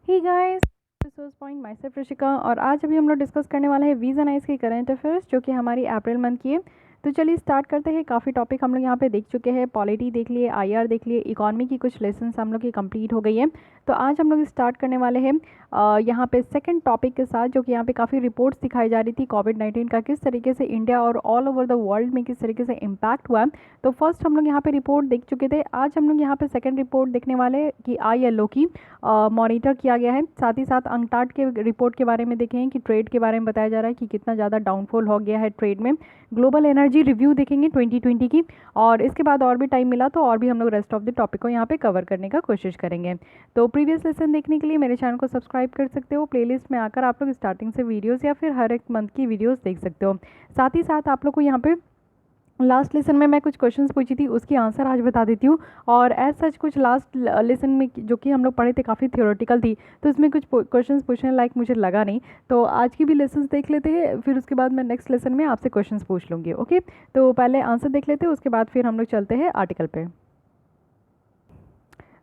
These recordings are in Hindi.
हे guys, resource point myself Rishika. और आज अभी हम लोग डिस्कस करने वाले हैं वीज़ा नाइस की करंट अफेयर्स जो कि हमारी अप्रैल मंथ की है। तो चलिए स्टार्ट करते हैं। काफ़ी टॉपिक हम लोग यहाँ पे देख चुके हैं, पॉलिटी देख लिए, आईआर देख लिए, इकोनॉमी की कुछ लेसन्स हम लोग की कंप्लीट हो गई है। तो आज हम लोग स्टार्ट करने वाले हैं यहाँ पे सेकंड टॉपिक के साथ, जो कि यहाँ पे काफ़ी रिपोर्ट्स दिखाई जा रही थी कोविड-19 का किस तरीके से इंडिया और ऑल ओवर द वर्ल्ड में किस तरीके से इम्पैक्ट हुआ है। तो फर्स्ट हम लोग यहाँ पे रिपोर्ट देख चुके थे। आज हम लोग यहाँ पे सेकंड रिपोर्ट देखने वाले कि ILO की मॉनिटर किया गया है। साथ ही साथ अंकटाड के रिपोर्ट के बारे में देखेंगे कि ट्रेड के बारे में बताया जा रहा है कि कितना ज़्यादा डाउनफॉल हो गया है ट्रेड में। ग्लोबल एनर्जी रिव्यू देखेंगे 2020 की, और इसके बाद और भी टाइम मिला तो और भी हम लोग रेस्ट ऑफ द टॉपिक को यहाँ पे कवर करने का कोशिश करेंगे। तो प्रीवियस लेसन देखने के लिए मेरे चैनल को सब्सक्राइब कर सकते हो। प्लेलिस्ट में आकर आप लोग स्टार्टिंग से वीडियोज़ या फिर हर एक मंथ की वीडियोज़ देख सकते हो। साथ ही साथ आप लोग को यहाँ पे लास्ट लेसन में मैं कुछ क्वेश्चंस पूछी थी, उसकी आंसर आज बता देती हूँ। और एज सच कुछ लास्ट लेसन में जो कि हम लोग पढ़े थे काफ़ी थियोरेटिकल थी, तो इसमें कुछ क्वेश्चंस पूछने लायक मुझे लगा नहीं। तो आज की भी लेसन्स देख लेते हैं, फिर उसके बाद मैं नेक्स्ट लेसन में आपसे क्वेश्चंस पूछ लूँगी। ओके, तो पहले आंसर देख लेते हैं, उसके बाद फिर हम लोग चलते हैं आर्टिकल पे।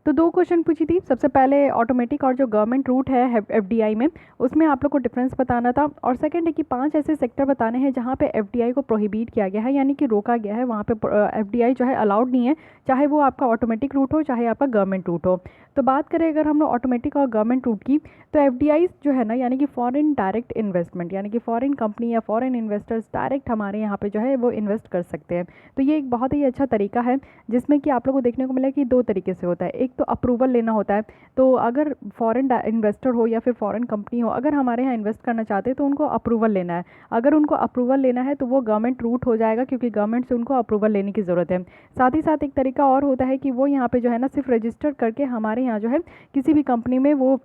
तो दो क्वेश्चन पूछी थी। सबसे पहले ऑटोमेटिक और जो गवर्नमेंट रूट है FDI में, उसमें आप लोग को डिफरेंस बताना था। और सेकंड है कि 5 ऐसे सेक्टर बताने हैं जहाँ पे FDI को प्रोहिबिट किया गया है, यानी कि रोका गया है, वहाँ पे FDI जो है अलाउड नहीं है, चाहे वो आपका ऑटोमेटिक रूट हो चाहे आपका गवर्नमेंट रूट हो। तो बात करें अगर हम लोग ऑटोमेटिक और गवर्नमेंट रूट की, तो FDI जो है ना, यानी कि फॉरेन डायरेक्ट इन्वेस्टमेंट, यानी कि फॉरेन कंपनी या फॉरेन इन्वेस्टर्स डायरेक्ट हमारे यहाँ पे जो है वो इन्वेस्ट कर सकते हैं। तो ये एक बहुत ही अच्छा तरीका है, जिसमें कि आप लोग को देखने को मिला कि दो तरीके से होता है। एक तो अप्रूवल लेना होता है। तो अगर फॉरेन इन्वेस्टर हो या फिर फॉरेन कंपनी हो, अगर हमारे यहाँ इन्वेस्ट करना चाहते हैं तो उनको अप्रूवल लेना है। अगर उनको अप्रूवल लेना है तो वो गवर्नमेंट रूट हो जाएगा, क्योंकि गवर्नमेंट से उनको अप्रूवल लेने की ज़रूरत है। साथ ही साथ एक तरीका और होता है कि वो यहाँ पे जो है ना सिर्फ रजिस्टर करके हमारे यहाँ जो है किसी भी कंपनी में वो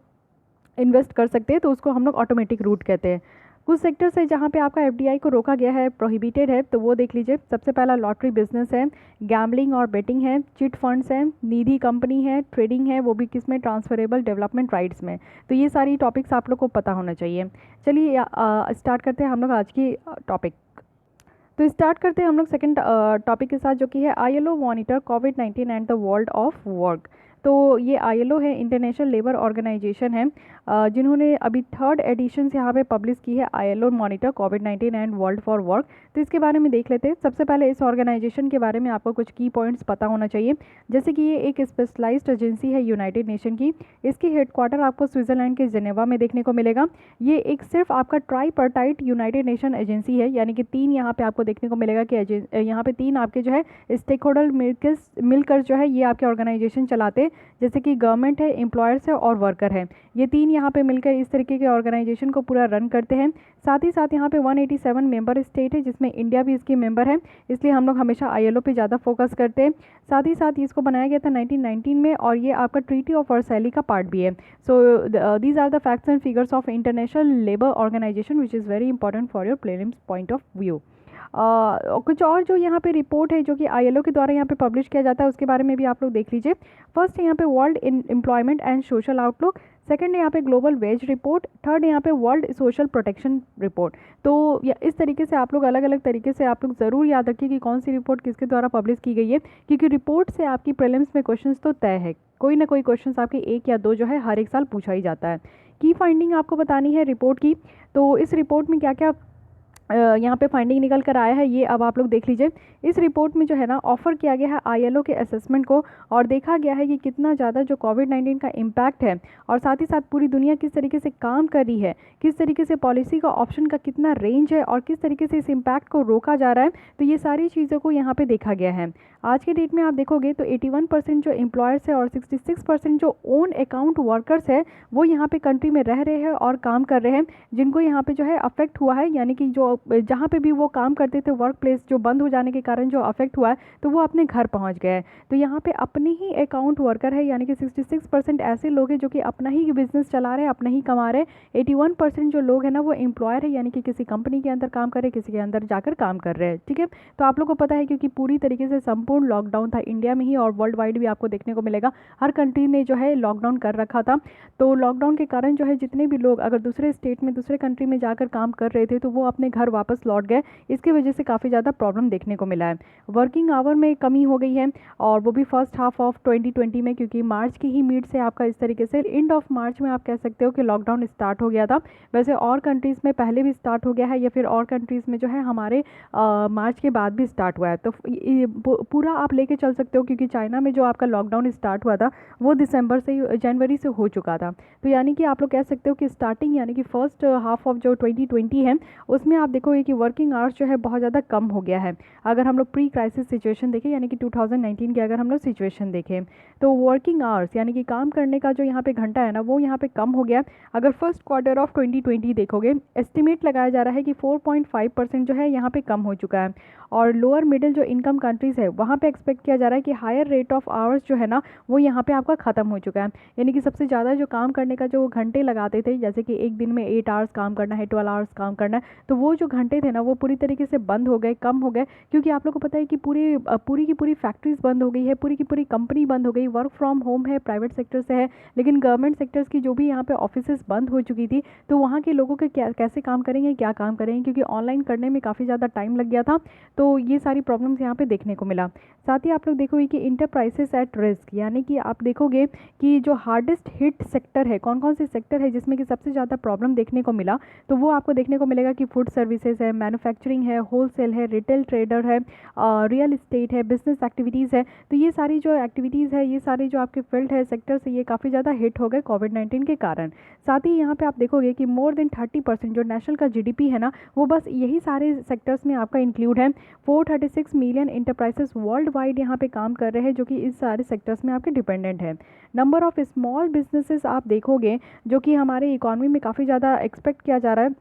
इन्वेस्ट कर सकते हैं, तो उसको हम लोग ऑटोमेटिक रूट कहते हैं। कुछ सेक्टर्स है जहाँ पे आपका FDI को रोका गया है, प्रोहिबिटेड है, तो वो देख लीजिए। सबसे पहला लॉटरी बिजनेस है, गैम्बलिंग और बेटिंग है, चिट फंड्स हैं, निधि कंपनी है, ट्रेडिंग है, वो भी किस में, ट्रांसफरेबल डेवलपमेंट राइट्स में। तो ये सारी टॉपिक्स आप लोग को पता होना चाहिए। चलिए स्टार्ट करते हैं हम लोग आज की टॉपिक। तो स्टार्ट करते हैं हम लोग सेकंड टॉपिक के साथ, जो कि है ILO monitor covid and the world of work. तो ये ILO है, इंटरनेशनल लेबर ऑर्गेनाइजेशन है, जिन्होंने अभी थर्ड एडिशन से यहाँ पे पब्लिश की है ILO monitor covid and world for work. तो इसके बारे में देख लेते हैं। सबसे पहले इस ऑर्गेनाइजेशन के बारे में आपको कुछ की पॉइंट्स पता होना चाहिए, जैसे कि ये एक स्पेशलाइज्ड एजेंसी है यूनाइटेड नेशन की। इसकी हेडक्वार्टर आपको स्विट्ज़रलैंड के जेनेवा में देखने को मिलेगा। ये एक सिर्फ आपका ट्राईपार्टाइट यूनाइटेड नेशन एजेंसी है, यानी कि 3 यहाँ पे आपको देखने को मिलेगा कि यहाँ पे 3 आपके जो है स्टेक होल्डर मिलकर जो है ये आपके ऑर्गेनाइजेशन चलाते हैं, जैसे कि गवर्नमेंट है, एम्प्लॉयर्स है और वर्कर है। ये 3 यहाँ पे मिलकर इस तरीके के ऑर्गेनाइजेशन को पूरा रन करते हैं। साथ ही साथ यहाँ पे 187 मेंबर स्टेट है, जिसमें इंडिया भी इसकी मेंबर है, इसलिए हम लोग हमेशा ILO पे ज़्यादा फोकस करते हैं। साथ ही साथ इसको बनाया गया था 1919 में, और ये आपका ट्रीटी ऑफ वर्साइली का पार्ट भी है। So these are the facts and figures of international labour organisation which is very important for your prelims point of view. कुछ और जो यहाँ पे रिपोर्ट है जो कि ILO के द्वारा यहाँ पे पब्लिश किया जाता है, उसके बारे में भी आप लोग देख लीजिए। फर्स्ट है यहाँ पे world in employment and social outlook, second है यहाँ पे ग्लोबल वेज रिपोर्ट, थर्ड है यहाँ पे वर्ल्ड सोशल प्रोटेक्शन रिपोर्ट। तो इस तरीके से आप लोग अलग अलग तरीके से आप लोग ज़रूर याद रखिए कि कौन सी रिपोर्ट किसके द्वारा पब्लिश की गई है, क्योंकि रिपोर्ट से आपकी प्रीलिम्स में क्वेश्चंस तो तय है। कोई ना कोई क्वेश्चंस आपके 1 या 2 जो है हर एक साल पूछा ही जाता है। की फाइंडिंग आपको बतानी है रिपोर्ट की। तो इस रिपोर्ट में क्या क्या यहाँ पे फाइंडिंग निकल कर आया है, ये अब आप लोग देख लीजिए। इस रिपोर्ट में जो है ना ऑफर किया गया है ILO के असेसमेंट को, और देखा गया है कि कितना ज़्यादा जो कोविड-19 का इम्पैक्ट है, और साथ ही साथ पूरी दुनिया किस तरीके से काम कर रही है, किस तरीके से पॉलिसी का ऑप्शन का कितना रेंज है, और किस तरीके से इस इम्पैक्ट को रोका जा रहा है। तो ये सारी चीज़ों को यहाँ पे देखा गया है। आज के डेट में आप देखोगे तो 81% जो एम्प्लॉयर्स है और 66% जो ओन अकाउंट वर्कर्स है, वो यहाँ पे कंट्री में रह रहे हैं और काम कर रहे हैं, जिनको यहाँ पे जो है अफेक्ट हुआ है, यानी कि जो जहाँ पे भी वो काम करते थे, वर्क प्लेस जो बंद हो जाने के कारण जो अफेक्ट हुआ है, तो वो अपने घर पहुँच गए। तो यहाँ पे अपने ही अकाउंट वर्कर है, यानी कि 66% ऐसे लोग हैं जो कि अपना ही बिजनेस चला रहे हैं, अपना ही कमा रहे हैं। 81% जो लोग हैं ना वो एम्प्लॉयर है, यानी कि किसी कंपनी के अंदर काम कर रहे हैं, किसी के अंदर जाकर काम कर रहे हैं। ठीक है, तो आप लोग को पता है क्योंकि पूरी तरीके से संपूर्ण लॉकडाउन था इंडिया में ही, और वर्ल्ड वाइड भी आपको देखने को मिलेगा हर कंट्री ने जो है लॉकडाउन कर रखा था। तो लॉकडाउन के कारण जो है जितने भी लोग अगर दूसरे स्टेट में, दूसरे कंट्री में जाकर काम कर रहे थे, तो वो अपने घर वापस लौट गए। इसकी वजह से काफ़ी ज़्यादा प्रॉब्लम देखने को मिला है। वर्किंग आवर में कमी हो गई है और वो भी फर्स्ट हाफ ऑफ 2020 में, क्योंकि मार्च की ही मिड से आपका इस तरीके से एंड ऑफ मार्च में आप कह सकते हो कि लॉकडाउन स्टार्ट हो गया था। वैसे और कंट्रीज़ में पहले भी स्टार्ट हो गया है या फिर और कंट्रीज़ में जो है हमारे मार्च के बाद भी स्टार्ट हुआ है। तो पूरा आप लेके चल सकते हो, क्योंकि चाइना में जो आपका लॉकडाउन स्टार्ट हुआ था वो दिसंबर से जनवरी से हो चुका था। तो यानी कि आप लोग कह सकते हो कि स्टार्टिंग यानी कि फर्स्ट हाफ ऑफ जो 2020 है उसमें आप देखोगे कि वर्किंग आवर्स जो है बहुत ज़्यादा कम हो गया है। अगर हम लोग प्री क्राइसिस सिचुएशन देखें यानी कि 2019 की अगर हम लोग सिचुएशन देखें तो वर्किंग आवर्स यानी कि काम करने का जो यहाँ पे घंटा है ना वो यहाँ पे कम हो गया। अगर फर्स्ट क्वार्टर ऑफ 2020 देखोगे, एस्टिमेट लगाया जा रहा है कि 4.5% जो है यहाँ पे कम हो चुका है। और लोअर मिडिल जो इनकम कंट्रीज़ है वहाँ पे एक्सपेक्ट किया जा रहा है कि हायर रेट ऑफ आवर्स जो है ना वो यहाँ पे आपका ख़त्म हो चुका है। यानी कि सबसे ज़्यादा जो काम करने का जो घंटे लगाते थे, जैसे कि एक दिन में 8 आवर्स काम करना है, 12 आवर्स काम करना है, तो वो जो घंटे थे ना वो पूरी तरीके से बंद हो गए, कम हो गए। क्योंकि आप लोग को पता है कि पूरी की पूरी फैक्ट्रीज बंद हो गई है, पूरी की पूरी कंपनी बंद हो गई। वर्क फ्रॉम होम है, प्राइवेट सेक्टर से है, लेकिन गवर्नमेंट सेक्टर्स की जो भी यहाँ पे ऑफिसेज बंद हो चुकी थी, तो वहाँ के लोगों के कैसे काम करेंगे, क्या काम करेंगे, क्योंकि ऑनलाइन करने में काफ़ी ज़्यादा टाइम लग गया था। तो ये सारी प्रॉब्लम्स यहाँ पे देखने को मिला। साथ ही आप लोग देखोगे कि इंटरप्राइजेस एट रिस्क, यानी कि आप देखोगे कि जो हार्डेस्ट हिट सेक्टर है, कौन कौन से सेक्टर है जिसमें कि सबसे ज़्यादा प्रॉब्लम देखने को मिला, तो वो आपको देखने को मिलेगा कि फूड सर्विसेज है, मैन्युफैक्चरिंग है, होलसेल है, रिटेल ट्रेडर है, रियल इस्टेट है, बिजनेस एक्टिविटीज़ है। तो ये सारी जो एक्टिविटीज़ है, ये सारी जो आपके फील्ड है, सेक्टर से, ये काफ़ी ज़्यादा हिट हो गए कोविड-19 के कारण। साथ ही यहाँ पे आप देखोगे कि मोर देन 30% जो नेशनल का जीडीपी है ना वो बस यही सारे सेक्टर्स में आपका इंक्लूड है। 436 मिलियन इंटरप्राइजेस वर्ल्ड वाइड यहाँ पे काम कर रहे हैं जो कि इस सारे सेक्टर्स में आपके डिपेंडेंट है। नंबर ऑफ स्मॉल बिजनेसेस आप देखोगे जो कि हमारे इकॉनमी में काफ़ी ज़्यादा एक्सपेक्ट किया जा रहा है,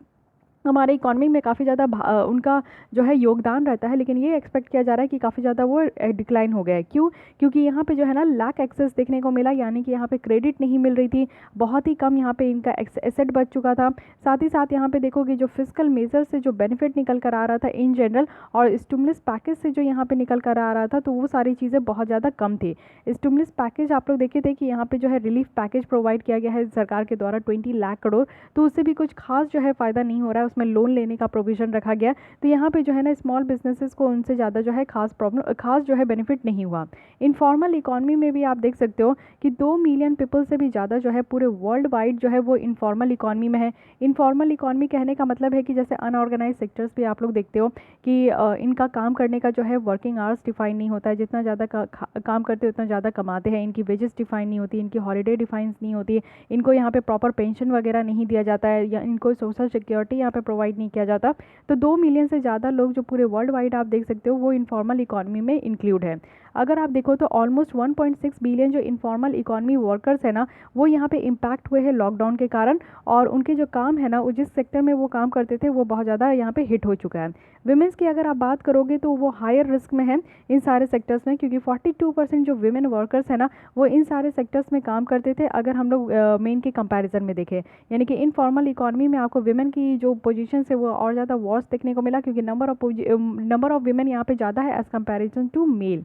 हमारे इकॉनमी में काफ़ी ज़्यादा उनका जो है योगदान रहता है, लेकिन ये एक्सपेक्ट किया जा रहा है कि काफ़ी ज़्यादा वो डिक्लाइन हो गया है। क्यों? क्योंकि यहाँ पे जो है ना लैक एक्सेस देखने को मिला, यानी कि यहाँ पे क्रेडिट नहीं मिल रही थी, बहुत ही कम यहाँ पे इनका एसेट बच चुका था। साथ ही साथ यहाँ पे देखोगे जो फिजिकल मेजर से जो बेनिफिट निकल कर आ रहा था इन जनरल, और स्टिमुलस पैकेज से जो यहाँ पे निकल कर आ रहा था, तो वो सारी चीज़ें बहुत ज़्यादा कम थी। स्टिमुलस पैकेज आप लोग देखे थे कि यहाँ पे जो है रिलीफ पैकेज प्रोवाइड किया गया है सरकार के द्वारा 20 लाख करोड़, तो उससे भी कुछ खास जो है फ़ायदा नहीं हो रहा है, उसमें लोन लेने का प्रोविज़न रखा गया। तो यहाँ पे जो है ना स्मॉल बिजनेसेस को उनसे ज़्यादा जो है खास जो है बेनिफिट नहीं हुआ। इनफॉर्मल इकॉनमी में भी आप देख सकते हो कि 2 मिलियन पीपल से भी ज़्यादा जो है पूरे वर्ल्ड वाइड जो है वो इनफॉर्मल इकॉनमी में है। इनफॉर्मल इकॉनमी कहने का मतलब है कि जैसे अनऑर्गेनाइज सेक्टर्स पे आप लोग देखते हो कि इनका काम करने का जो है वर्किंग आवर्स डिफाइन नहीं होता है, जितना ज़्यादा काम करते हैं उतना ज़्यादा कमाते हैं, इनकी वेजेस डिफाइन नहीं होती, इनकी हॉलीडे डिफाइंस नहीं होती, इनको यहाँ पे प्रॉपर पेंशन वगैरह नहीं दिया जाता है, या इनको सोशल सिक्योरिटी यहाँ पे प्रोवाइड नहीं किया जाता। तो 2 मिलियन से ज़्यादा लोग जो पूरे वर्ल्ड वाइड आप देख सकते हो वो इनफॉर्मल इकॉनमी में इंक्लूड है। अगर आप देखो तो ऑलमोस्ट 1.6 बिलियन जो इनफॉर्मल इकॉनमी वर्कर्स है ना वो यहाँ पे इम्पैक्ट हुए हैं लॉकडाउन के कारण, और उनके जो काम है ना वो जिस सेक्टर में वो काम करते थे वो बहुत ज़्यादा यहाँ पे हिट हो चुका है। विमेंस की अगर आप बात करोगे तो वो हायर रिस्क में है इन सारे सेक्टर्स में, क्योंकि 42% जो विमेन वर्कर्स है ना वो इन सारे सेक्टर्स में काम करते थे अगर हम लोग मेन के कंपैरिजन में देखें। यानी कि इनफॉर्मल इकॉनमी में आपको विमेन की जो पोजीशन है वो और ज़्यादा वर्स देखने को मिला, क्योंकि नंबर ऑफ विमेन यहाँ पे ज़्यादा है as comparison to male.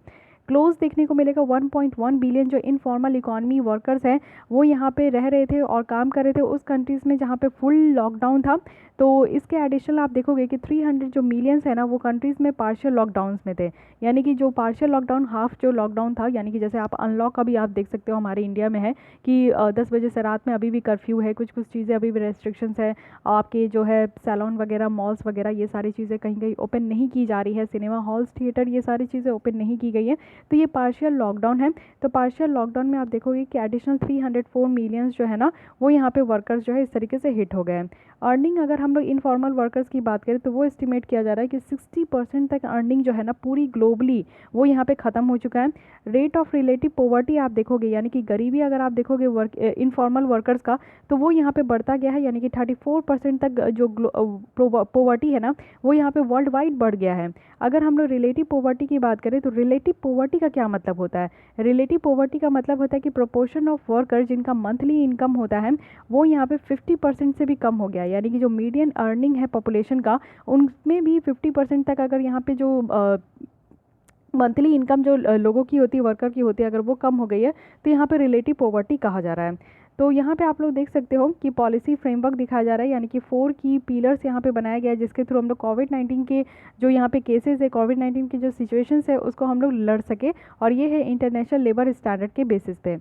Close देखने को मिलेगा 1.1 बिलियन जो इनफॉर्मल इकॉनमी वर्कर्स हैं वो यहाँ पे रह रहे थे और काम कर रहे थे उस कंट्रीज़ में जहाँ पे फुल लॉकडाउन था। तो इसके एडिशनल आप देखोगे कि 300 जो मिलियंस है ना वो कंट्रीज़ में पार्शियल लॉकडाउन्स में थे, यानी कि जो पार्शियल लॉकडाउन हाफ जो लॉकडाउन था, यानी कि जैसे आप अनलॉक अभी आप देख सकते हो हमारे इंडिया में है कि 10 बजे से रात में अभी भी कर्फ्यू है, कुछ कुछ चीज़ें अभी भी रेस्ट्रिक्शंस है, आपके जो है सैलून वगैरह, मॉल्स वगैरह, ये सारी चीज़ें कहीं कहीं ओपन नहीं की जा रही है, सिनेमा हॉल्स, थिएटर, ये सारी चीज़ें ओपन नहीं की गई है। तो ये पार्शियल लॉकडाउन है। तो पार्शियल लॉकडाउन में आप देखोगे कि एडिशनल 304 मिलियंस जो है ना वो यहाँ पे वर्कर्स जो है इस तरीके से हिट हो गए हैं। अर्निंग अगर हम लोग इनफॉर्मल वर्कर्स की बात करें तो वो एस्टिमेट किया जा रहा है कि 60% तक अर्निंग जो है ना पूरी ग्लोबली वो यहाँ पे ख़त्म हो चुका है। रेट ऑफ रिलेटिव पॉवर्टी आप देखोगे, यानी कि गरीबी अगर आप देखोगे इनफॉर्मल वर्कर्स का, तो वो यहाँ पे बढ़ता गया है, यानी कि 34% तक जो पॉवर्टी है ना वो यहाँ पे वर्ल्ड वाइड बढ़ गया है। अगर हम लोग रिलेटिव पॉवर्टी की बात करें तो रिलेटिव पॉवर्टी का क्या मतलब होता है? रिलेटिव पॉवर्टी का मतलब होता है कि प्रोपोर्शन ऑफ वर्कर जिनका मंथली इनकम होता है वो यहाँ पे 50% से भी कम हो गया, यानी कि जो मीडियन अर्निंग है पॉपुलेशन का उनमें भी 50% तक अगर यहाँ पे जो मंथली इनकम जो लोगों की होती है, वर्कर की होती है, अगर वो कम हो गई है तो यहाँ पे रिलेटिव पॉवर्टी कहा जा रहा है। तो यहाँ पे आप लोग देख सकते हो कि पॉलिसी फ्रेमवर्क दिखाया जा रहा है, यानी कि 4 की पिलर्स यहाँ पे बनाया गया है, जिसके थ्रू हम लोग कोविड-19 के जो यहाँ पे केसेस है, कोविड-19 की जो सिचुएशंस है उसको हम लोग लड़ सके, और ये है इंटरनेशनल लेबर स्टैंडर्ड के बेसिस पे।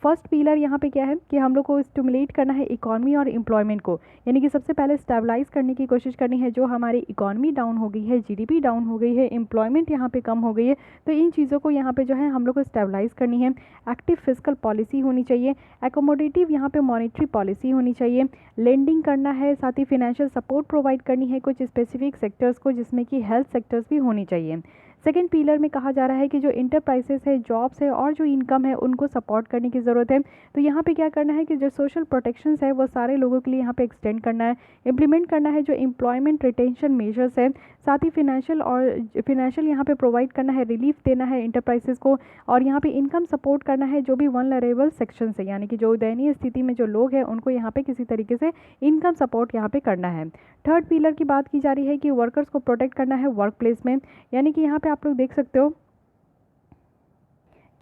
फर्स्ट पिलर यहाँ पे क्या है कि हम लोग को स्टिमुलेट करना है इकॉनमी और एम्प्लॉयमेंट को, यानी कि सबसे पहले स्टेबलाइज करने की कोशिश करनी है। जो हमारी इकॉनमी डाउन हो गई है, जीडीपी डाउन हो गई है, एम्प्लॉयमेंट यहाँ पे कम हो गई है, तो इन चीज़ों को यहाँ पे जो है हम लोग को स्टेबलाइज करनी है। एक्टिव फिजिकल पॉलिसी होनी चाहिए, एकोमोडेटिव यहाँ पे मॉनेटरी पॉलिसी होनी चाहिए, लेंडिंग करना है, साथ ही फिनेंशियल सपोर्ट प्रोवाइड करनी है कुछ स्पेसिफिक सेक्टर्स को, जिसमें कि हेल्थ सेक्टर्स भी होनी चाहिए। सेकेंड पिलर में कहा जा रहा है कि जो इंटरप्राइजेस है, जॉब्स है और जो इनकम है उनको सपोर्ट करने की ज़रूरत है। तो यहाँ पे क्या करना है कि जो सोशल प्रोटेक्शंस है वो सारे लोगों के लिए यहाँ पे एक्सटेंड करना है, इम्प्लीमेंट करना है जो एम्प्लॉयमेंट रिटेंशन मेजर्स है, साथ ही फिनेंशियल यहाँ पे प्रोवाइड करना है, रिलीफ देना है इंटरप्राइजेस को, और यहाँ पे इनकम सपोर्ट करना है जो भी वल्नरेबल सेक्शन है, यानी कि जो दयनीय स्थिति में जो लोग हैं उनको यहाँ पे किसी तरीके से इनकम सपोर्ट यहाँ पे करना है। थर्ड पिलर की बात की जा रही है कि वर्कर्स को प्रोटेक्ट करना है वर्क प्लेस में, यानी कि यहाँ पे आप लोग देख सकते हो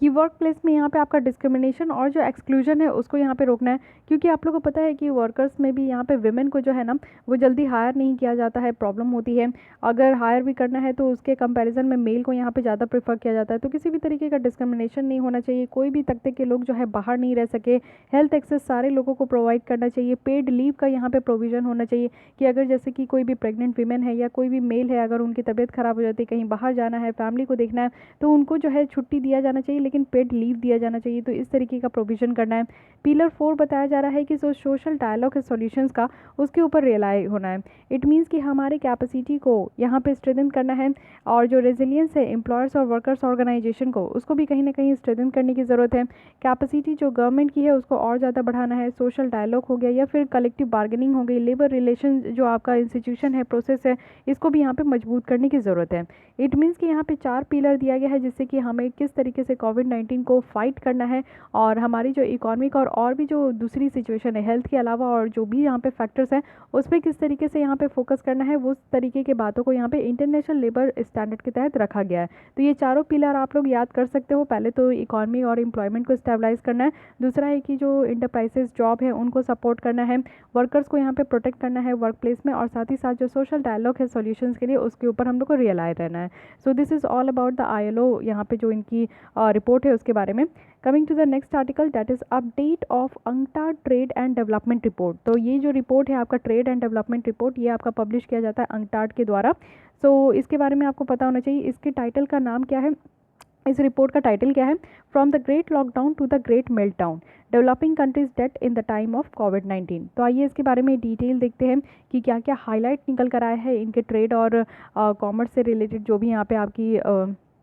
कि वर्क प्लेस में यहाँ पे आपका डिस्क्रिमिनेशन और जो एक्सक्लूजन है उसको यहाँ पे रोकना है, क्योंकि आप लोगों को पता है कि वर्कर्स में भी यहाँ पे विमेन को जो है ना वो जल्दी हायर नहीं किया जाता है, प्रॉब्लम होती है। अगर हायर भी करना है तो उसके कंपैरिजन में मेल को यहाँ पे ज़्यादा प्रेफर किया जाता है। तो किसी भी तरीके का डिस्क्रिमिनेशन नहीं होना चाहिए, कोई भी तबके के लोग जो है बाहर नहीं रह सके, हेल्थ एक्सेस सारे लोगों को प्रोवाइड करना चाहिए, पेड लीव का यहाँ पे प्रोविज़न होना चाहिए कि अगर जैसे कि कोई भी प्रेग्नेंट वीमेन है या कोई भी मेल है, अगर उनकी तबीयत ख़राब हो जाती है, कहीं बाहर जाना है, फैमिली को देखना है, तो उनको जो है छुट्टी दिया जाना चाहिए, लेकिन पेड लीव दिया जाना चाहिए। तो इस तरीके का प्रोविज़न करना है। पिलर 4 बताया जा रहा है कि जो सोशल डायलॉग है सॉल्यूशंस का, उसके ऊपर रियलाई होना है। इट मीन्स कि हमारे कैपेसिटी को यहाँ पे स्ट्रेंथन करना है, और जो रेजिलियंस है एम्प्लॉयर्स और वर्कर्स ऑर्गेनाइजेशन को, उसको भी कहीं ना कहीं स्ट्रेंथन करने की ज़रूरत है। कैपेसिटी जो गवर्नमेंट की है उसको और ज़्यादा बढ़ाना है। सोशल डायलॉग हो गया या फिर कलेक्टिव बार्गेनिंग हो गई, लेबर रिलेशन जो आपका इंस्टीट्यूशन है, प्रोसेस है, इसको भी यहाँ पे मजबूत करने की ज़रूरत है। इट मीन्स कि यहाँ पे 4 पिलर दिया गया है जिससे कि हमें किस तरीके से कोविड-19 को फाइट करना है, और हमारी जो इकोनॉमिक और भी जो दूसरी सिचुएशन है हेल्थ के अलावा और जो भी यहाँ पे फैक्टर्स हैं उस पर किस तरीके से यहाँ पे फोकस करना है, वो उस तरीके के बातों को यहाँ पे इंटरनेशनल लेबर स्टैंडर्ड के तहत रखा गया है। तो ये चारों पिलर आप लोग याद कर सकते हो। पहले तो इकोनॉमी और एम्प्लॉयमेंट को स्टेबलाइज करना है, दूसरा है कि जो इंटरप्राइजेस जॉब है उनको सपोर्ट करना है, वर्कर्स को यहाँ पे प्रोटेक्ट करना है वर्क प्लेस में, और साथ ही साथ जो सोशल डायलॉग है सॉल्यूशंस के लिए उसके ऊपर हम लोग को रियलाइज रहना है। So this is all about the ILO यहाँ पे जो इनकी रिपोर्ट है उसके बारे में। Coming to the next article, that is update of UNCTAD trade and development report. तो ये जो रिपोर्ट है आपका ट्रेड एंड डेवलपमेंट रिपोर्ट, ये आपका पब्लिश किया जाता है अंकटाड के द्वारा। सो इसके बारे में आपको पता होना चाहिए। इसके टाइटल का नाम क्या है, इस रिपोर्ट का टाइटल क्या है, from the great lockdown to the great meltdown, developing countries debt in the time of कोविड-19। तो आइए इसके बारे में डिटेल देखते हैं कि क्या क्या हाईलाइट निकल कर आया है इनके ट्रेड और कॉमर्स से रिलेटेड जो भी यहाँ पे आपकी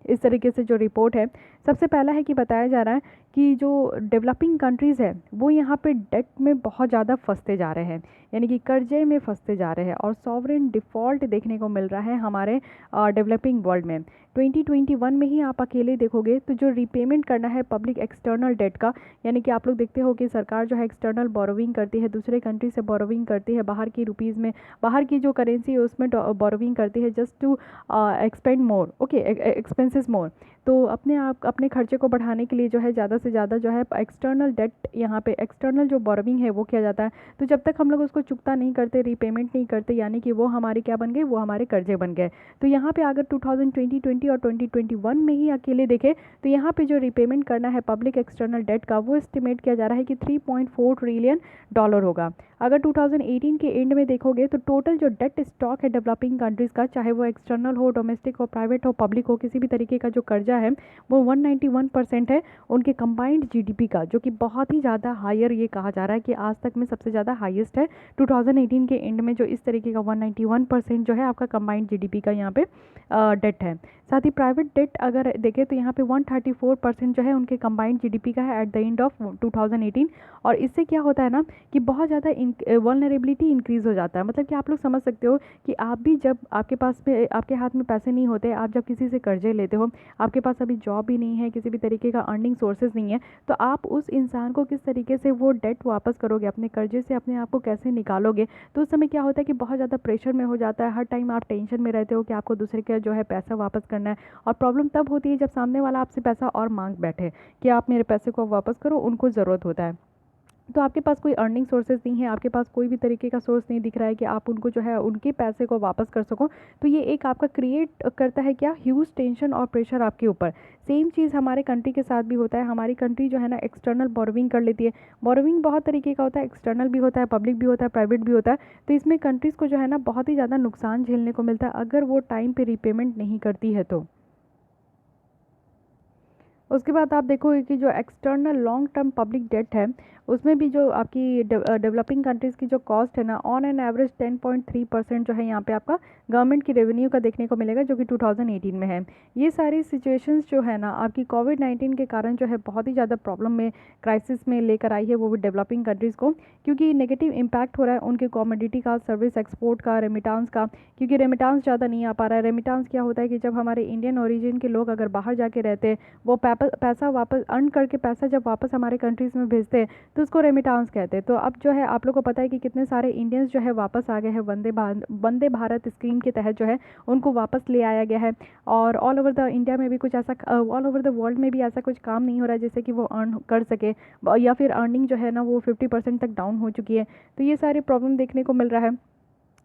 इस तरीके से जो रिपोर्ट है। सबसे पहला है कि बताया जा रहा है कि जो डेवलपिंग कंट्रीज़ है वो यहाँ पे डेट में बहुत ज़्यादा फंसते जा रहे हैं, यानी कि कर्जे में फंसते जा रहे हैं, और सॉवरेन डिफ़ॉल्ट देखने को मिल रहा है हमारे डेवलपिंग वर्ल्ड में। 2021 में ही आप अकेले देखोगे तो जो रीपेमेंट करना है पब्लिक एक्सटर्नल डेट का, यानी कि आप लोग देखते हो कि सरकार जो है एक्सटर्नल बोरोविंग करती है, दूसरे कंट्री से बोरोविंग करती है, बाहर की रुपीज़ में, बाहर की जो करेंसी है उसमें बोरोविंग करती है just to expend more, okay, expenses more. तो अपने खर्चे को बढ़ाने के लिए जो है ज़्यादा से ज़्यादा जो है एक्सटर्नल डेट, यहाँ पे एक्सटर्नल जो बोरोविंग है वो किया जाता है। तो जब तक हम लोग उसको चुकता नहीं करते, रीपेमेंट नहीं करते, यानी कि वो हमारे क्या बन गए, वो हमारे कर्जे बन गए। तो यहाँ पे अगर 2020 और 2021 में ही अकेले देखें तो यहाँ पे जो रीपेमेंट करना है पब्लिक एक्सटर्नल डेट का, वो एस्टिमेट किया जा रहा है कि $3.4 ट्रिलियन होगा। अगर 2018 के एंड में देखोगे तो टोटल जो डेट स्टॉक है डेवलपिंग कंट्रीज़ का, चाहे वो एक्सटर्नल हो, डोमेस्टिक हो, प्राइवेट हो, पब्लिक हो, किसी भी तरीके का जो कर्जा है वो 191% है उनके कंबाइंड जीडीपी का, जो कि बहुत ही ज़्यादा हायर, ये कहा जा रहा है कि आज तक में सबसे ज़्यादा हाईएस्ट है 2018 के एंड में, जो इस तरीके का 191% जो है आपका कंबाइंड जीडीपी का यहाँ पे डेट है। साथ ही प्राइवेट डेट अगर देखें तो यहाँ पे 134% जो है उनके कंबाइंड जीडीपी का है एट द एंड ऑफ 2018। और इससे क्या होता है ना कि बहुत ज़्यादा वल्नरेबिलिटी इंक्रीज़ हो जाता है। मतलब कि आप लोग समझ सकते हो कि आप भी जब आपके पास में, आपके हाथ में पैसे नहीं होते, आप जब किसी से कर्जे लेते हो, आपके पास अभी जॉब भी नहीं है, किसी भी तरीके का अर्निंग सोर्सेज नहीं है, तो आप उस इंसान को किस तरीके से वो डेट वापस करोगे, अपने कर्जे से अपने आप को कैसे निकालोगे। तो उस समय क्या होता है कि बहुत ज़्यादा प्रेशर में हो जाता है, हर टाइम आप टेंशन में रहते हो कि आपको दूसरे का जो है पैसा वापस करना है। और प्रॉब्लम तब होती है जब सामने वाला आपसे पैसा और मांग बैठे कि आप मेरे पैसे को वापस करो, उनको ज़रूरत होता है। तो आपके पास कोई अर्निंग सोर्सेज नहीं है, आपके पास कोई भी तरीके का सोर्स नहीं दिख रहा है कि आप उनको जो है उनके पैसे को वापस कर सको, तो ये एक आपका क्रिएट करता है क्या, ह्यूज टेंशन और प्रेशर आपके ऊपर। सेम चीज़ हमारे कंट्री के साथ भी होता है। हमारी कंट्री जो है ना एक्सटर्नल बोरोविंग कर लेती है। बोरोविंग बहुत तरीके का होता है, एक्सटर्नल भी होता है, पब्लिक भी होता है, प्राइवेट भी होता है। तो इसमें कंट्रीज़ को जो है ना बहुत ही ज़्यादा नुकसान झेलने को मिलता है अगर वो टाइम पे रिपेमेंट नहीं करती है तो। उसके बाद आप देखोगे कि जो external long term public debt है उसमें भी जो आपकी डेवलपिंग कंट्रीज़ की जो कॉस्ट है ना ऑन एन एवरेज 10.3% जो है यहाँ पे आपका गवर्नमेंट की रेवेन्यू का देखने को मिलेगा, जो कि 2018 में है। ये सारी सिचुएशंस जो है ना आपकी कोविड-19 के कारण जो है बहुत ही ज़्यादा प्रॉब्लम में, क्राइसिस में लेकर आई है, वो भी डेवलपिंग कंट्रीज़ को, क्योंकि नेगेटिव इम्पैक्ट हो रहा है उनके कॉमोडिटी का, सर्विस एक्सपोर्ट का, रेमिटांस का। क्योंकि रेमिटांस ज़्यादा नहीं आ पा रहा है। रेमिटांस क्या होता है कि जब हमारे इंडियन ओरिजिन के लोग अगर बाहर जाके रहते हैं, वो पैसा वापस अर्न करके पैसा जब वापस हमारे कंट्रीज़ में भेजते हैं तो उसको रेमिटांस कहते हैं। तो अब जो है आप लोग को पता है कि कितने सारे इंडियंस जो है वापस आ गए हैं वंदे भारत स्कीम के तहत, जो है उनको वापस ले आया गया है। और ऑल ओवर द इंडिया में भी कुछ ऐसा, ऑल ओवर द वर्ल्ड में भी ऐसा कुछ काम नहीं हो रहा है जिससे कि वो अर्न कर सके, या फिर अर्निंग जो है ना वो 50% तक डाउन हो चुकी है। तो ये सारे प्रॉब्लम देखने को मिल रहा है।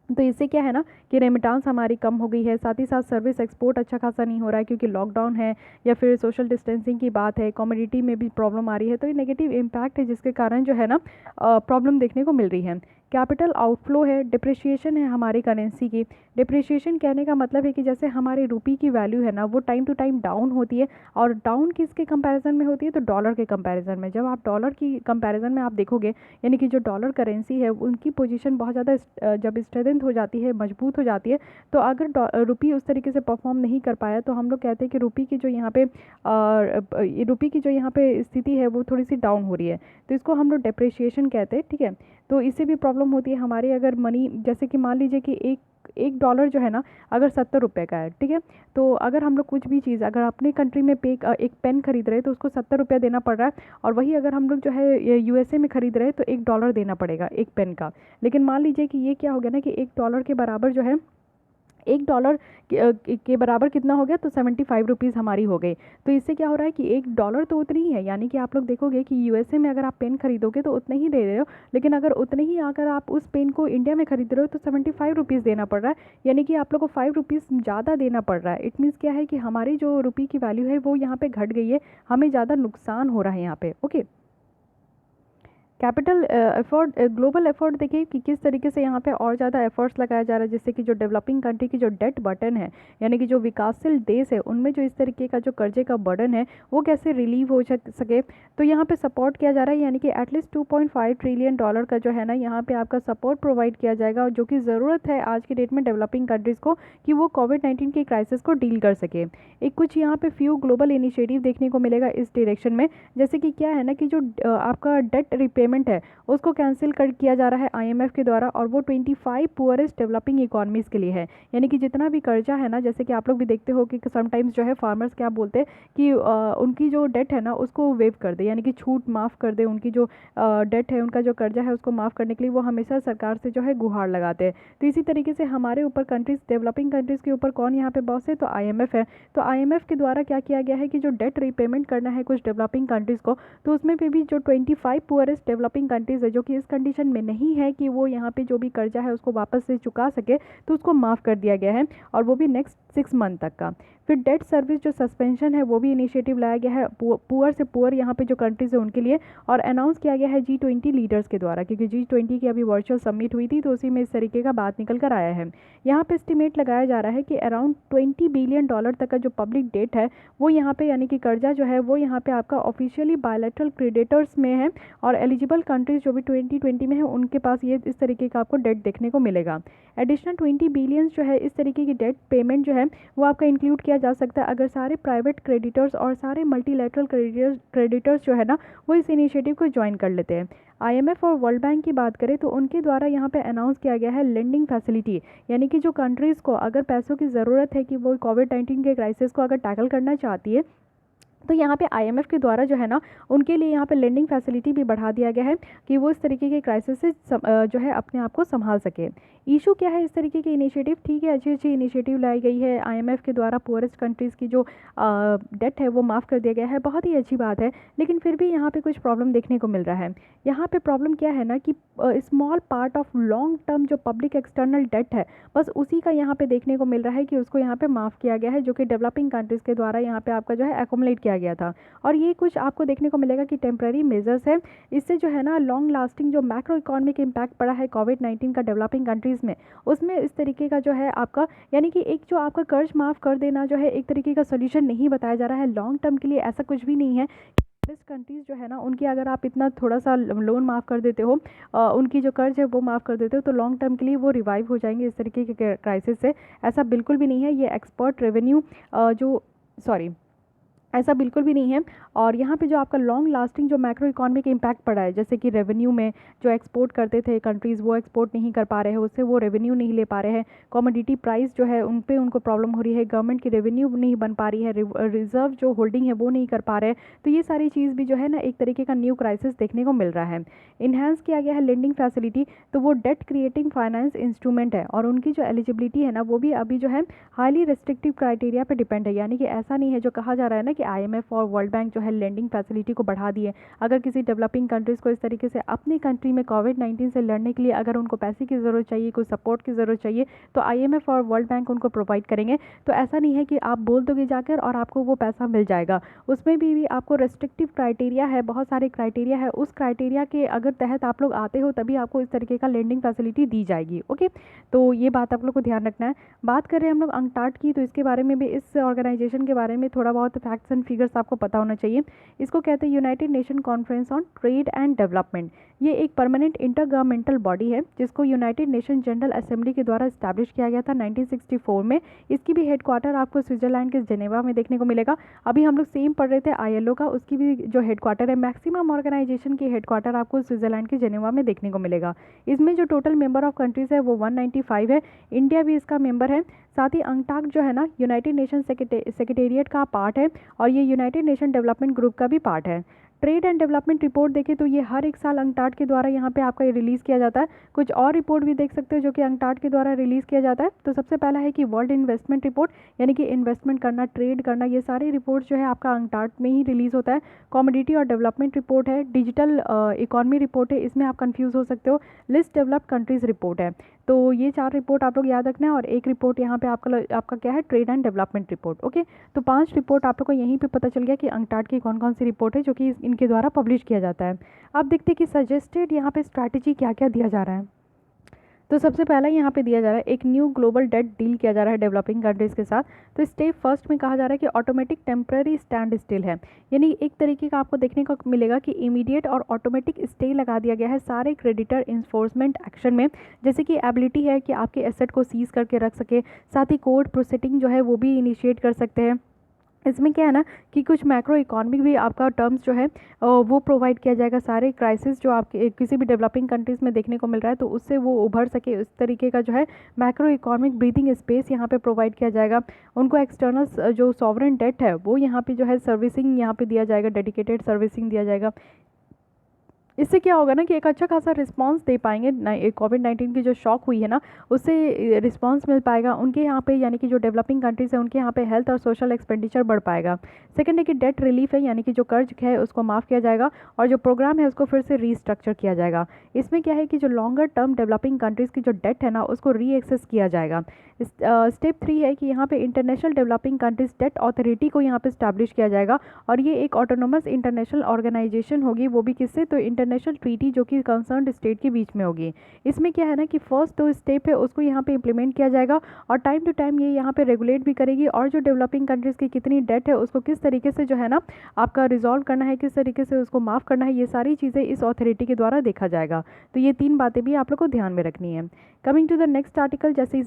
तो इससे क्या है ना कि रेमिटांस हमारी कम हो गई है, साथ ही साथ सर्विस एक्सपोर्ट अच्छा खासा नहीं हो रहा है क्योंकि लॉकडाउन है, या फिर सोशल डिस्टेंसिंग की बात है, कमोडिटी में भी प्रॉब्लम आ रही है। तो ये नेगेटिव इम्पैक्ट है जिसके कारण जो है ना प्रॉब्लम देखने को मिल रही है। कैपिटल आउटफ्लो है, डिप्रिशिएशन है हमारी करेंसी की। डिप्रिशिएशन कहने का मतलब है कि जैसे हमारी रुपी की वैल्यू है ना वो टाइम टू टाइम डाउन होती है, और डाउन किसके कंपैरिजन में होती है, तो डॉलर के कंपैरिजन में। जब आप डॉलर की कंपैरिजन में आप देखोगे, यानी कि जो डॉलर करेंसी है उनकी पोजीशन बहुत ज़्यादा जब स्ट्रेंथ हो जाती है, मजबूत हो जाती है, तो अगर रुपी उस तरीके से परफॉर्म नहीं कर पाया तो हम लोग कहते हैं कि रुपी की जो यहाँ पे रुपी की जो यहाँ पे स्थिति है वो थोड़ी सी डाउन हो रही है, तो इसको हम लोग डेप्रिसिएशन कहते हैं। ठीक है, तो इससे भी प्रॉब्लम होती है हमारी। अगर मनी, जैसे कि मान लीजिए कि एक एक डॉलर जो है ना अगर 70 रुपये का है, ठीक है, तो अगर हम लोग कुछ भी चीज़ अगर अपने कंट्री में एक पेन खरीद रहे हैं तो उसको 70 रुपया देना पड़ रहा है, और वही अगर हम लोग जो है यूएसए में खरीद रहे हैं तो $1 देना पड़ेगा एक पेन का। लेकिन मान लीजिए कि ये क्या हो गया ना कि $1 के बराबर जो है, $1 के बराबर कितना हो गया, तो 75 रुपीज़ हमारी हो गई। तो इससे क्या हो रहा है कि $1 तो उतनी ही है, यानी कि आप लोग देखोगे कि यूएसए में अगर आप पेन खरीदोगे तो उतने ही दे रहे हो, लेकिन अगर उतने ही अगर आप उस पेन को इंडिया में खरीद रहे हो तो 75 रुपीज़ देना पड़ रहा है, यानी कि आप लोग को 5 रुपीज़ ज़्यादा देना पड़ रहा है। इट मीन्स क्या है कि हमारी जो रुपये की वैल्यू है वो यहाँ पे घट गई है, हमें ज़्यादा नुकसान हो रहा है यहाँ पे। Okay, capital effort, global effort देखिए कि किस तरीके से यहाँ पे और ज़्यादा एफर्ट्स लगाया जा रहा है, जिससे कि जो डेवलपिंग कंट्री की जो डेट बर्डन है, यानी कि जो विकासशील देश है उनमें जो इस तरीके का जो कर्जे का बर्डन है वो कैसे रिलीव हो सके। तो यहाँ पे सपोर्ट किया जा रहा है, यानी कि एटलीस्ट $2.5 ट्रिलियन का जो है ना यहाँ पे आपका सपोर्ट प्रोवाइड किया जाएगा, और जो कि ज़रूरत है आज की डेट में डेवलपिंग कंट्रीज़ को कि वो कोविड-19 की क्राइसिस को डील कर सके। एक कुछ यहाँ पे फ्यू ग्लोबल इनिशिएटिव देखने को मिलेगा इस डायरेक्शन में, जैसे कि क्या है ना कि जो आपका डेट रिपेमेंट है उसको कैंसिल कर किया जा रहा है आईएमएफ के द्वारा, और वो 25 पुअरेस्ट डेवलपिंग इकोनॉमीज के लिए है। यानी कि जितना भी कर्जा है ना, जैसे कि आप लोग भी देखते हो कि समटाइम्स जो है फार्मर्स क्या बोलते हैं कि उनकी जो डेट है ना उसको वेव कर दे, यानी कि छूट माफ़ कर दे, उनकी जो डेट है, उनका जो कर्जा है उसको माफ़ करने के लिए वो हमेशा सरकार से जो है गुहार लगाते हैं। तो इसी तरीके से हमारे ऊपर कंट्रीज, डेवलपिंग कंट्रीज़ के ऊपर कौन यहाँ पे बॉस है, तो आईएमएफ है। तो आईएमएफ के द्वारा क्या किया गया है कि जो डेट रिपेमेंट करना है कुछ डेवलपिंग कंट्रीज़ को, तो उसमें भी जो 25 पुअरेस्ट डेवलपिंग कंट्रीज़ है जो कि इस कंडीशन में नहीं है कि वो यहाँ पे जो भी कर्जा है उसको वापस से चुका सके, तो उसको माफ़ कर दिया गया है, और वो भी नेक्स्ट 6 मंथ तक का। फिर डेट सर्विस जो सस्पेंशन है वो भी इनिशिएटिव लाया गया है पुअर से पुअर यहाँ पे जो कंट्रीज़ है उनके लिए, और अनाउंस किया गया है G20 लीडर्स के द्वारा, क्योंकि G20 की अभी वर्चुअल समिट हुई थी तो उसी में इस तरीके का बात निकल कर आया है। यहाँ पे एस्टिमेट लगाया जा रहा है कि अराउंड $20 बिलियन तक का जो पब्लिक डेट है वो यहाँ पे, यानी कि कर्जा जो है वो यहाँ पे आपका ऑफिशियली बायलैटरल क्रेडिटर्स में है, और एलिजिबल कंट्रीज जो भी 2020 में है उनके पास ये इस तरीके का आपको डेट देखने को मिलेगा। एडिशनल 20 बिलियन जो है इस तरीके की डेट पेमेंट जो है वो आपका इंक्लूड किया जा सकता है अगर सारे प्राइवेट क्रेडिटर्स और सारे मल्टीलैटरल क्रेडिटर्स जो है ना वो इस इनिशिएटिव को ज्वाइन कर लेते हैं। आईएमएफ और वर्ल्ड बैंक की बात करें तो उनके द्वारा यहाँ पे अनाउंस किया गया है लेंडिंग फैसिलिटी, यानी कि जो कंट्रीज़ को अगर पैसों की ज़रूरत है कि वो कोविड-19 के क्राइसिस को अगर टैकल करना चाहती है तो यहाँ पे आईएमएफ के द्वारा जो है ना उनके लिए यहाँ पे लेंडिंग फैसिलिटी भी बढ़ा दिया गया है कि वो इस तरीके के क्राइसिस से जो है अपने आप को संभाल सके। इशू क्या है इस तरीके की इनिशिएटिव, ठीक है, अच्छी अच्छी इनिशिएटिव लाई गई है आईएमएफ के द्वारा, पुअरेस्ट कंट्रीज़ की जो डेट है वो माफ़ कर दिया गया है, बहुत ही अच्छी बात है। लेकिन फिर भी यहाँ पे कुछ प्रॉब्लम देखने को मिल रहा है। यहाँ पे प्रॉब्लम क्या है ना कि small part of long term जो पब्लिक एक्सटर्नल डेट है बस उसी का यहाँ पे देखने को मिल रहा है कि उसको यहाँ पे माफ़ किया गया है, जो कि डेवलपिंग कंट्रीज़ के द्वारा यहाँ पे आपका जो है एकोमोलेट किया गया था। और ये कुछ आपको देखने को मिलेगा कि टेम्प्रेरी मेजर्स है, इससे जो है ना लॉन्ग लास्टिंग जो मैक्रो इकोनॉमिक इम्पैक्ट पड़ा है कोविड-19 का डेवलपिंग कंट्रीज़ में, उसमें इस तरीके का जो है आपका यानी कि एक जो आपका कर्ज माफ़ कर देना जो है एक तरीके का सोल्यूशन नहीं बताया जा रहा है लॉन्ग टर्म के लिए, ऐसा कुछ भी नहीं है। कंट्रीज़ जो है ना उनकी अगर आप इतना थोड़ा सा लोन माफ़ कर देते हो, उनकी जो कर्ज है वो माफ़ कर देते हो, तो लॉन्ग टर्म के लिए वो रिवाइव हो जाएंगे इस तरीके के क्राइसिस से। ऐसा बिल्कुल भी नहीं है। ये एक्सपोर्ट रेवेन्यू जो सॉरी ऐसा बिल्कुल भी नहीं है। और यहाँ पे जो आपका लॉन्ग लास्टिंग जो मैक्रो इकोनॉमिक इम्पैक्ट पड़ा है, जैसे कि रेवेन्यू में जो एक्सपोर्ट करते थे कंट्रीज़ वो एक्सपोर्ट नहीं कर पा रहे हैं, उससे वो रेवेन्यू नहीं ले पा रहे हैं, कमोडिटी प्राइस जो है उन पे उनको प्रॉब्लम हो रही है, गवर्नमेंट की रेवेन्यू नहीं बन पा रही है, रिजर्व जो होल्डिंग है वो नहीं कर पा रहे हैं। तो ये सारी चीज़ भी जो है ना एक तरीके का न्यू क्राइसिस देखने को मिल रहा है। इन्हांस किया गया है लेंडिंग फैसिलिटी, तो वो डेट क्रिएटिंग फाइनेंस इंस्ट्रूमेंट है और उनकी जो एलिजिबिलिटी है ना वो भी अभी जो है हाईली रेस्ट्रिक्टिव क्राइटेरिया पे डिपेंड है। यानी कि ऐसा नहीं है जो कहा जा रहा है ना कि आईएमएफ और वर्ल्ड बैंक जो है लेंडिंग फैसिलिटी को बढ़ा दिए। अगर किसी डेवलपिंग कंट्रीज़ को इस तरीके से अपनी कंट्री में कोविड-19 से लड़ने के लिए अगर उनको पैसे की ज़रूरत चाहिए, कोई सपोर्ट की ज़रूरत चाहिए, तो आईएमएफ और वर्ल्ड बैंक उनको प्रोवाइड करेंगे। तो ऐसा नहीं है कि आप बोल दोगे जाकर और आपको वो पैसा मिल जाएगा, उसमें भी आपको रेस्ट्रिक्टिव क्राइटेरिया है, बहुत सारे क्राइटेरिया है, उस क्राइटेरिया के अगर तहत आप लोग आते हो तभी आपको इस तरीके का लेंडिंग फैसिलिटी दी जाएगी। ओके, तो ये बात आप लोग को ध्यान रखना है। बात कर रहे हैं हम लोग अंकटाड की, तो इसके बारे में भी, इस ऑर्गेनाइजेशन के बारे में थोड़ा बहुत फैक्ट्स एंड फिगर्स आपको पता होना चाहिए। इसको कहते हैं United nation conference on trade and development. ये एक परमानेंट इंटरगवर्नमेंटल बॉडी है जिसको यूनाइटेड नेशन जनरल असेंबली के द्वारा इस्टेब्लिश किया गया था 1964 में। इसकी भी हेडक्वार्टर आपको स्विट्जरलैंड के जेनेवा में देखने को मिलेगा। अभी हम लोग सेम पढ़ रहे थे आईएलओ का, उसकी भी जो हेडक्वार्टर है, मैक्सिमम ऑर्गेनाइजेशन की हेडक्वार्टर आपको स्विट्जरलैंड के जेनेवा में देखने को मिलेगा। इसमें जो टोटल मेंबर ऑफ कंट्रीज़ है वो 195 है, इंडिया भी इसका मेंबर है। साथ ही अंकटाड जो है ना यूनाइटेड नेशन सेक्रेटेरिएट का पार्ट है और ये यूनाइटेड नेशन डेवलपमेंट ग्रुप का भी पार्ट है। ट्रेड एंड डेवलपमेंट रिपोर्ट देखें तो ये हर एक साल अंकटाड के द्वारा यहाँ पे आपका रिलीज़ किया जाता है। कुछ और रिपोर्ट भी देख सकते हो जो कि अंकटाड के द्वारा रिलीज़ किया जाता है। तो सबसे पहला है कि वर्ल्ड इन्वेस्टमेंट रिपोर्ट, यानी कि इन्वेस्टमेंट करना, ट्रेड करना, ये सारे रिपोर्ट जो है आपका अंकटाड में ही रिलीज़ होता है। कॉमोडिटी और डेवलपमेंट रिपोर्ट है, डिजिटल इकॉनमी रिपोर्ट है, इसमें आप कन्फ्यूज़ हो सकते हो, लिस्ट डेवलप्ड कंट्रीज़ रिपोर्ट है। तो ये 4 रिपोर्ट आप लोग याद रखना है और एक रिपोर्ट यहाँ पे आपका क्या है, trade and development report. Okay, तो 5 रिपोर्ट आप लोग को यहीं पे पता चल गया कि अंकटाड की कौन कौन सी रिपोर्ट है जो कि इनके द्वारा पब्लिश किया जाता है। अब देखते हैं कि सजेस्टेड यहाँ पे स्ट्रैटेजी क्या क्या दिया जा रहा है। तो सबसे पहला यहाँ पे दिया जा रहा है एक न्यू ग्लोबल डेट डील किया जा रहा है डेवलपिंग कंट्रीज़ के साथ। तो स्टेप फर्स्ट में कहा जा रहा है कि ऑटोमेटिक टेम्पररी स्टैंड स्टिल है, यानी एक तरीके का आपको देखने को मिलेगा कि इमीडिएट और ऑटोमेटिक स्टे लगा दिया गया है सारे क्रेडिटर इन्फोर्समेंट एक्शन में। जैसे कि एबिलिटी है कि आपके एसेट को सीज करके रख सके, साथ ही कोर्ट प्रोसीडिंग जो है वो भी इनिशिएट कर सकते हैं। इसमें क्या है ना कि कुछ मैक्रो इकोनॉमिक भी आपका टर्म्स जो है वो प्रोवाइड किया जाएगा। सारे क्राइसिस जो आपके किसी भी डेवलपिंग कंट्रीज़ में देखने को मिल रहा है तो उससे वो उभर सके, उस तरीके का जो है मैक्रो इकोनॉमिक ब्रीथिंग स्पेस यहाँ पे प्रोवाइड किया जाएगा। उनको एक्सटर्नल जो सॉवरेन डेट है वो यहाँ पे जो है सर्विसिंग यहाँ पे दिया जाएगा, डेडिकेटेड सर्विसिंग दिया जाएगा। इससे क्या होगा ना कि एक अच्छा खासा रिस्पांस दे पाएंगे। कोविड-19 की जो शॉक हुई है ना उससे रिस्पांस मिल पाएगा उनके यहाँ पे, यानी कि जो डेवलपिंग कंट्रीज़ है उनके यहाँ पे हेल्थ और सोशल एक्सपेंडिचर बढ़ पाएगा। सेकंड है कि डेट रिलीफ है, यानी कि जो कर्ज है उसको माफ़ किया जाएगा और जो प्रोग्राम है उसको फिर से रीस्ट्रक्चर किया जाएगा। इसमें क्या है कि जो लॉन्गर टर्म डेवलपिंग कंट्रीज़ की जो डेट है ना उसको री एक्सेस किया जाएगा। स्टेप 3 है कि यहाँ पे international developing countries debt authority को यहाँ पे स्टैब्लिश किया जाएगा और ये एक ऑटोनोमस इंटरनेशनल ऑर्गेनाइजेशन होगी, वो भी किससे, तो इंटरनेशनल ट्रीटी जो कि कंसर्न स्टेट के बीच में होगी। इसमें क्या है ना कि फर्स्ट जो स्टेप है उसको यहाँ पे इम्प्लीमेंट किया जाएगा और टाइम टू टाइम ये यहाँ पे रेगुलेट भी करेगी और जो डेवलपिंग कंट्रीज़ की कितनी डेट है उसको किस तरीके से जो है ना आपका रिजॉल्व करना है, किस तरीके से उसको माफ़ करना है, ये सारी चीज़ें इस अथॉरिटी के द्वारा देखा जाएगा। तो ये 3 बातें भी आप लोग को ध्यान में रखनी है। Coming to the next article, जैसे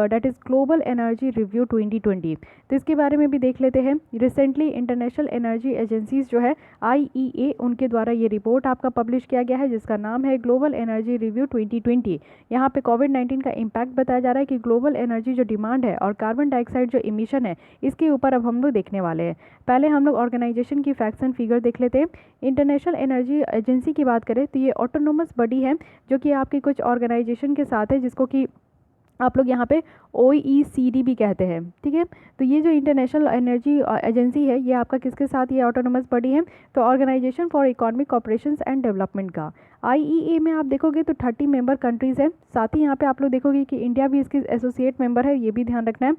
that is Global Energy Review 2020। तो इसके बारे में भी देख लेते हैं। रिसेंटली इंटरनेशनल एनर्जी एजेंसीज जो है IEA, उनके द्वारा ये रिपोर्ट आपका पब्लिश पब्लिश किया गया है जिसका नाम है ग्लोबल एनर्जी रिव्यू 2020। यहाँ पे कोविड-19 का इम्पैक्ट बताया जा रहा है कि ग्लोबल एनर्जी जो डिमांड है और कार्बन डाइऑक्साइड जो इमिशन है इसके ऊपर अब हम लोग देखने वाले हैं। पहले हम लोग ऑर्गेनाइजेशन की फैक्ट्स एंड फिगर देख लेते हैं। इंटरनेशनल एनर्जी एजेंसी की बात करें तो ये ऑटोनोमस बॉडी है जो कि आपकी कुछ ऑर्गेनाइजेशन के साथ है, जिसको कि आप लोग यहाँ पे OECD भी कहते हैं, ठीक है। तो ये जो इंटरनेशनल एनर्जी एजेंसी है ये आपका किसके साथ, ये ऑटोनोमस बॉडी है तो organisation for economic cooperation and development का। IEA में आप देखोगे तो 30 मेंबर कंट्रीज़ हैं। साथ ही यहाँ पे आप लोग देखोगे कि इंडिया भी इसकी एसोसिएट मेंबर है, ये भी ध्यान रखना है।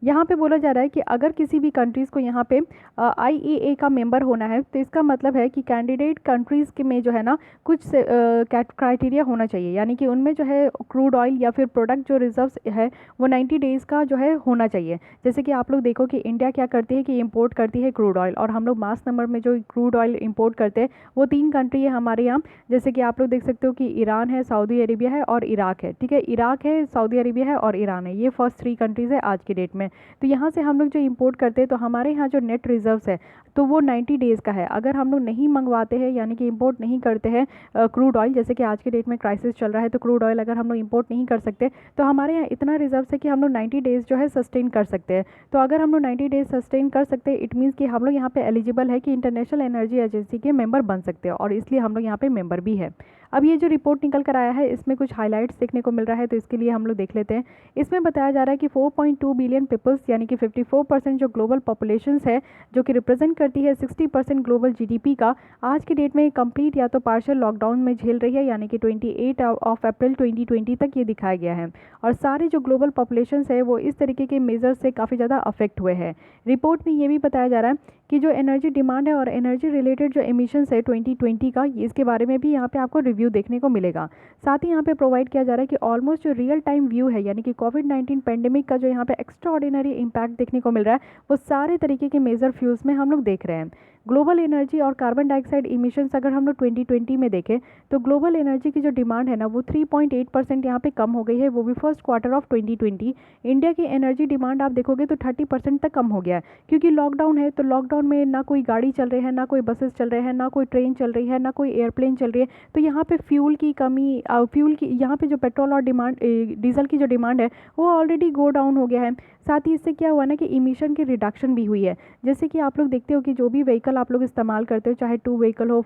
यहाँ पे बोला जा रहा है कि अगर किसी भी कंट्रीज़ को यहाँ पे IEA का मेंबर होना है तो इसका मतलब है कि कैंडिडेट कंट्रीज़ के में जो है ना कुछ क्राइटेरिया होना चाहिए, यानी कि उनमें जो है क्रूड ऑयल या फिर प्रोडक्ट जो रिजर्व्स है वो 90 डेज़ का जो है होना चाहिए। जैसे कि आप लोग देखो कि इंडिया क्या करती है कि इंपोर्ट करती है क्रूड ऑयल, और हम लोग मास नंबर में जो क्रूड ऑयल इंपोर्ट करते हैं वो 3 कंट्री है हमारे यहाँ। जैसे कि आप लोग देख सकते हो कि ईरान है, सऊदी अरेबिया है और इराक है, ठीक है। इराक है, सऊदी अरेबिया है और ईरान है, ये फर्स्ट 3 कंट्रीज़ है आज की डेट में। तो यहाँ से हम लोग जो इंपोर्ट करते हैं तो हमारे यहाँ जो नेट रिजर्व्स है तो वो 90 डेज़ का है। अगर हम लोग नहीं मंगवाते हैं यानी कि इंपोर्ट नहीं करते हैं क्रूड ऑयल, जैसे कि आज के डेट में क्राइसिस चल रहा है तो क्रूड ऑयल अगर हम लोग इंपोर्ट नहीं कर सकते तो हमारे यहाँ इतना रिजर्व्स है कि हम लोग 90 डेज़ जो है सस्टेन कर सकते हैं। तो अगर हम लोग 90 डेज़ सस्टेन कर सकते हैं इट मीन्स कि हम लोग यहाँ पे एलिजिबल है कि इंटरनेशनल एनर्जी एजेंसी के मेंबर बन सकते हैं, और इसलिए हम लोग यहाँ पे मेंबर भी है। अब ये जो रिपोर्ट निकल कर आया है इसमें कुछ हाइलाइट्स देखने को मिल रहा है तो इसके लिए हम लोग देख लेते हैं। इसमें बताया जा रहा है कि 4.2 बिलियन पीपल्स यानी कि 54% जो ग्लोबल पॉपुलेशंस है जो कि रिप्रेजेंट करती है 60% ग्लोबल GDP का, आज की डेट में कंप्लीट या तो पार्शियल लॉकडाउन में झेल रही है, यानी कि 28 ऑफ अप्रैल 2020 तक ये दिखाया गया है। और सारे जो ग्लोबल पॉपुलेशंस है वो इस तरीके के मेजर से काफ़ी ज़्यादा अफेक्ट हुए हैं। रिपोर्ट में ये भी बताया जा रहा है कि जो एनर्जी डिमांड है और एनर्जी रिलेटेड जो एमिशंस है 2020 का, इसके बारे में भी यहाँ पे आपको रिव्यू देखने को मिलेगा। साथ ही यहाँ पे प्रोवाइड किया जा रहा है कि ऑलमोस्ट जो रियल टाइम व्यू है यानी कि कोविड-19 पेंडेमिक का जो यहाँ पे एक्स्ट्रा ऑर्डिनरी इम्पैक्ट देखने को मिल रहा है वो सारे तरीके के मेजर फ्यूल्स में हम लोग देख रहे हैं। ग्लोबल एनर्जी और कार्बन डाइऑक्साइड इमिशंस अगर हम लोग 2020 में देखें तो ग्लोबल एनर्जी की जो डिमांड है ना वो 3.8% यहाँ पे कम हो गई है, वो भी फर्स्ट क्वार्टर ऑफ 2020। इंडिया की एनर्जी डिमांड आप देखोगे तो 30% तक कम हो गया है, क्योंकि लॉकडाउन है तो लॉकडाउन में ना कोई गाड़ी चल रही है, ना कोई बसेस चल रहे हैं, ना कोई ट्रेन चल रही है, ना कोई एयरप्लेन चल रही है। तो यहाँ पे फ्यूल की कमी, फ्यूल की यहाँ पे जो पेट्रोल और डीजल की जो डिमांड है वो ऑलरेडी गो डाउन हो गया है। साथ ही इससे क्या हुआ ना कि इमिशन की रिडक्शन भी हुई है। जैसे कि आप लोग देखते हो कि जो भी व्हीकल आप लोग इस्तेमाल करते हो, चाहे 2 व्हीकल हो,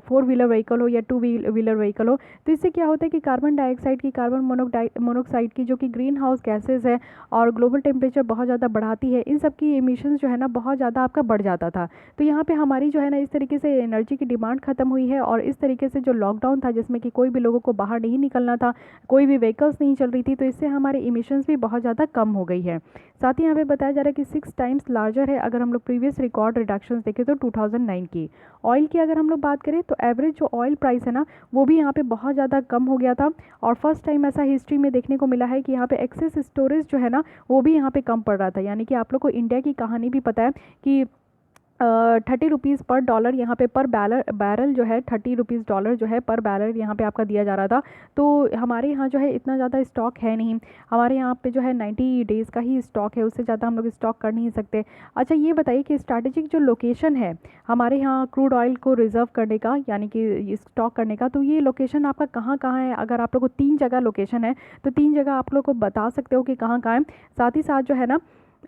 4 व्हीलर व्हीकल हो या 2 व्हीलर व्हीकल हो, तो इससे क्या होता है कि कार्बन डाइऑक्साइड की, कार्बन मोनोक्साइड की जो कि ग्रीन हाउस गैसेज है और ग्लोबल टेम्परेचर बहुत ज़्यादा बढ़ाती है, इन सब की एमिशन जो है ना बहुत ज़्यादा आपका बढ़ जाता था। तो यहाँ पे हमारी जो है ना इस तरीके से एनर्जी की डिमांड खत्म हुई है, और इस तरीके से जो लॉकडाउन था जिसमें कि कोई भी लोगों को बाहर नहीं निकलना था, कोई भी व्हीकल्स नहीं चल रही थी, तो इससे हमारी इमिशंस भी बहुत ज़्यादा कम हो गई है। साथ ही यहाँ पे बताया जा रहा है कि 6 टाइम्स लार्जर है अगर हम लोग प्रीवियस रिकॉर्ड रिडक्शंस देखें तो 2009 की। ऑयल की अगर हम लोग बात करें तो एवरेज जो ऑयल प्राइस है ना वो भी यहाँ पे बहुत ज़्यादा कम हो गया था, और फर्स्ट टाइम ऐसा हिस्ट्री में देखने को मिला है कि यहाँ पे एक्सेस स्टोरेज जो है ना वो भी यहाँ पे कम पड़ रहा था। यानी कि आप लोग को इंडिया की कहानी भी पता है कि 30 रुपीज़ पर डॉलर यहाँ पे पर बैरल जो है 30 रुपीज़ डॉलर जो है पर बैरल यहाँ पे आपका दिया जा रहा था। तो हमारे यहाँ जो है इतना ज़्यादा स्टॉक है नहीं, हमारे यहाँ पे जो है 90 डेज़ का ही स्टॉक है, उससे ज़्यादा हम लोग स्टॉक कर नहीं सकते। अच्छा ये बताइए कि स्ट्रैटेजिक जो लोकेशन है हमारे यहाँ क्रूड ऑयल को रिजर्व करने का यानी कि स्टॉक करने का, तो ये लोकेशन आपका कहाँ कहाँ है? अगर आप लोग को 3 जगह लोकेशन है तो 3 जगह आप लोग को बता सकते हो कि कहाँ कहाँ है। साथ ही साथ जो है ना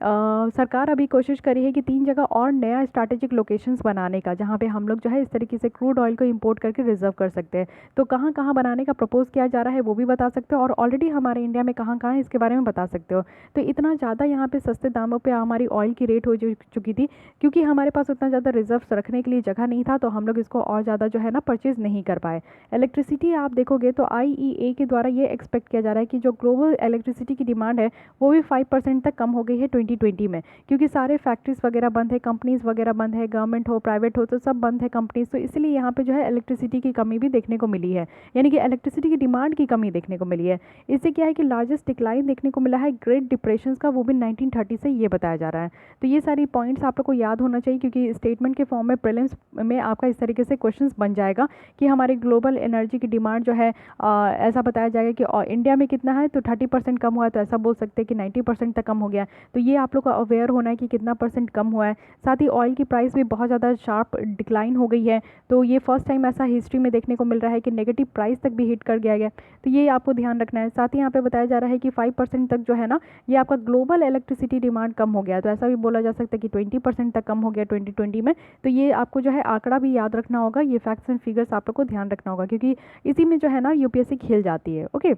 सरकार अभी कोशिश करी है कि 3 जगह और नया स्ट्रैटेजिक लोकेशंस बनाने का, जहाँ पे हम लोग जो है इस तरीके से क्रूड ऑयल को इंपोर्ट करके रिजर्व कर सकते हैं। तो कहाँ कहाँ बनाने का प्रपोज किया जा रहा है वो भी बता सकते हो, और ऑलरेडी हमारे इंडिया में कहाँ कहाँ है इसके बारे में बता सकते हो। तो इतना ज़्यादा यहाँ पे सस्ते दामों पे हमारी ऑयल की रेट हो चुकी थी, क्योंकि हमारे पास उतना ज़्यादा रिजर्व रखने के लिए जगह नहीं था, तो हम लोग इसको और ज़्यादा जो है ना परचेज़ नहीं कर पाए। इलेक्ट्रिसिटी आप देखोगे तो IEA के द्वारा ये एक्सपेक्ट किया जा रहा है कि जो ग्लोबल इलेक्ट्रिसिटी की डिमांड है वो भी 5% तक कम हो गई है 2020 में, क्योंकि सारे फैक्ट्रीज वगैरह बंद है, कंपनीज वगैरह बंद है, गवर्नमेंट हो प्राइवेट हो तो सब बंद है कंपनीज, तो इसलिए यहाँ पे जो है इलेक्ट्रिसिटी की कमी भी देखने को मिली है, यानी कि इलेक्ट्रिसिटी की डिमांड की कमी देखने को मिली है। इससे क्या है कि लार्जेस्ट डिक्लाइन देखने को मिला है ग्रेट डिप्रेशन का, वो भी 1930 से ये बताया जा रहा है। तो ये सारी पॉइंट्स आप लोग को याद होना चाहिए, क्योंकि स्टेटमेंट के फॉर्म में प्रीलिम्स में आपका इस तरीके से क्वेश्चन बन जाएगा कि हमारे ग्लोबल एनर्जी की डिमांड जो है ऐसा बताया जाएगा कि इंडिया में कितना है तो 30% कम हुआ है, तो ऐसा बोल सकते हैं कि 90% तक कम हो गया। तो ये आप लोग को अवेयर होना है कि कितना परसेंट कम हुआ है। साथ ही ऑयल की प्राइस भी बहुत ज़्यादा शार्प डिक्लाइन हो गई है, तो ये फर्स्ट टाइम ऐसा हिस्ट्री में देखने को मिल रहा है कि नेगेटिव प्राइस तक भी हिट कर गया है, तो ये आपको ध्यान रखना है। साथ ही यहाँ पे बताया जा रहा है कि 5% तक जो है ना, ये आपका ग्लोबल इलेक्ट्रिसिटी डिमांड कम हो गया, तो ऐसा भी बोला जा सकता है कि 20% तक कम हो गया 2020 में। तो ये आपको जो है आंकड़ा भी याद रखना होगा, ये फैक्ट्स एंड फिगर्स आप लोग को ध्यान रखना होगा, क्योंकि इसी में जो है ना यूपीएससी खेल जाती है। ओके,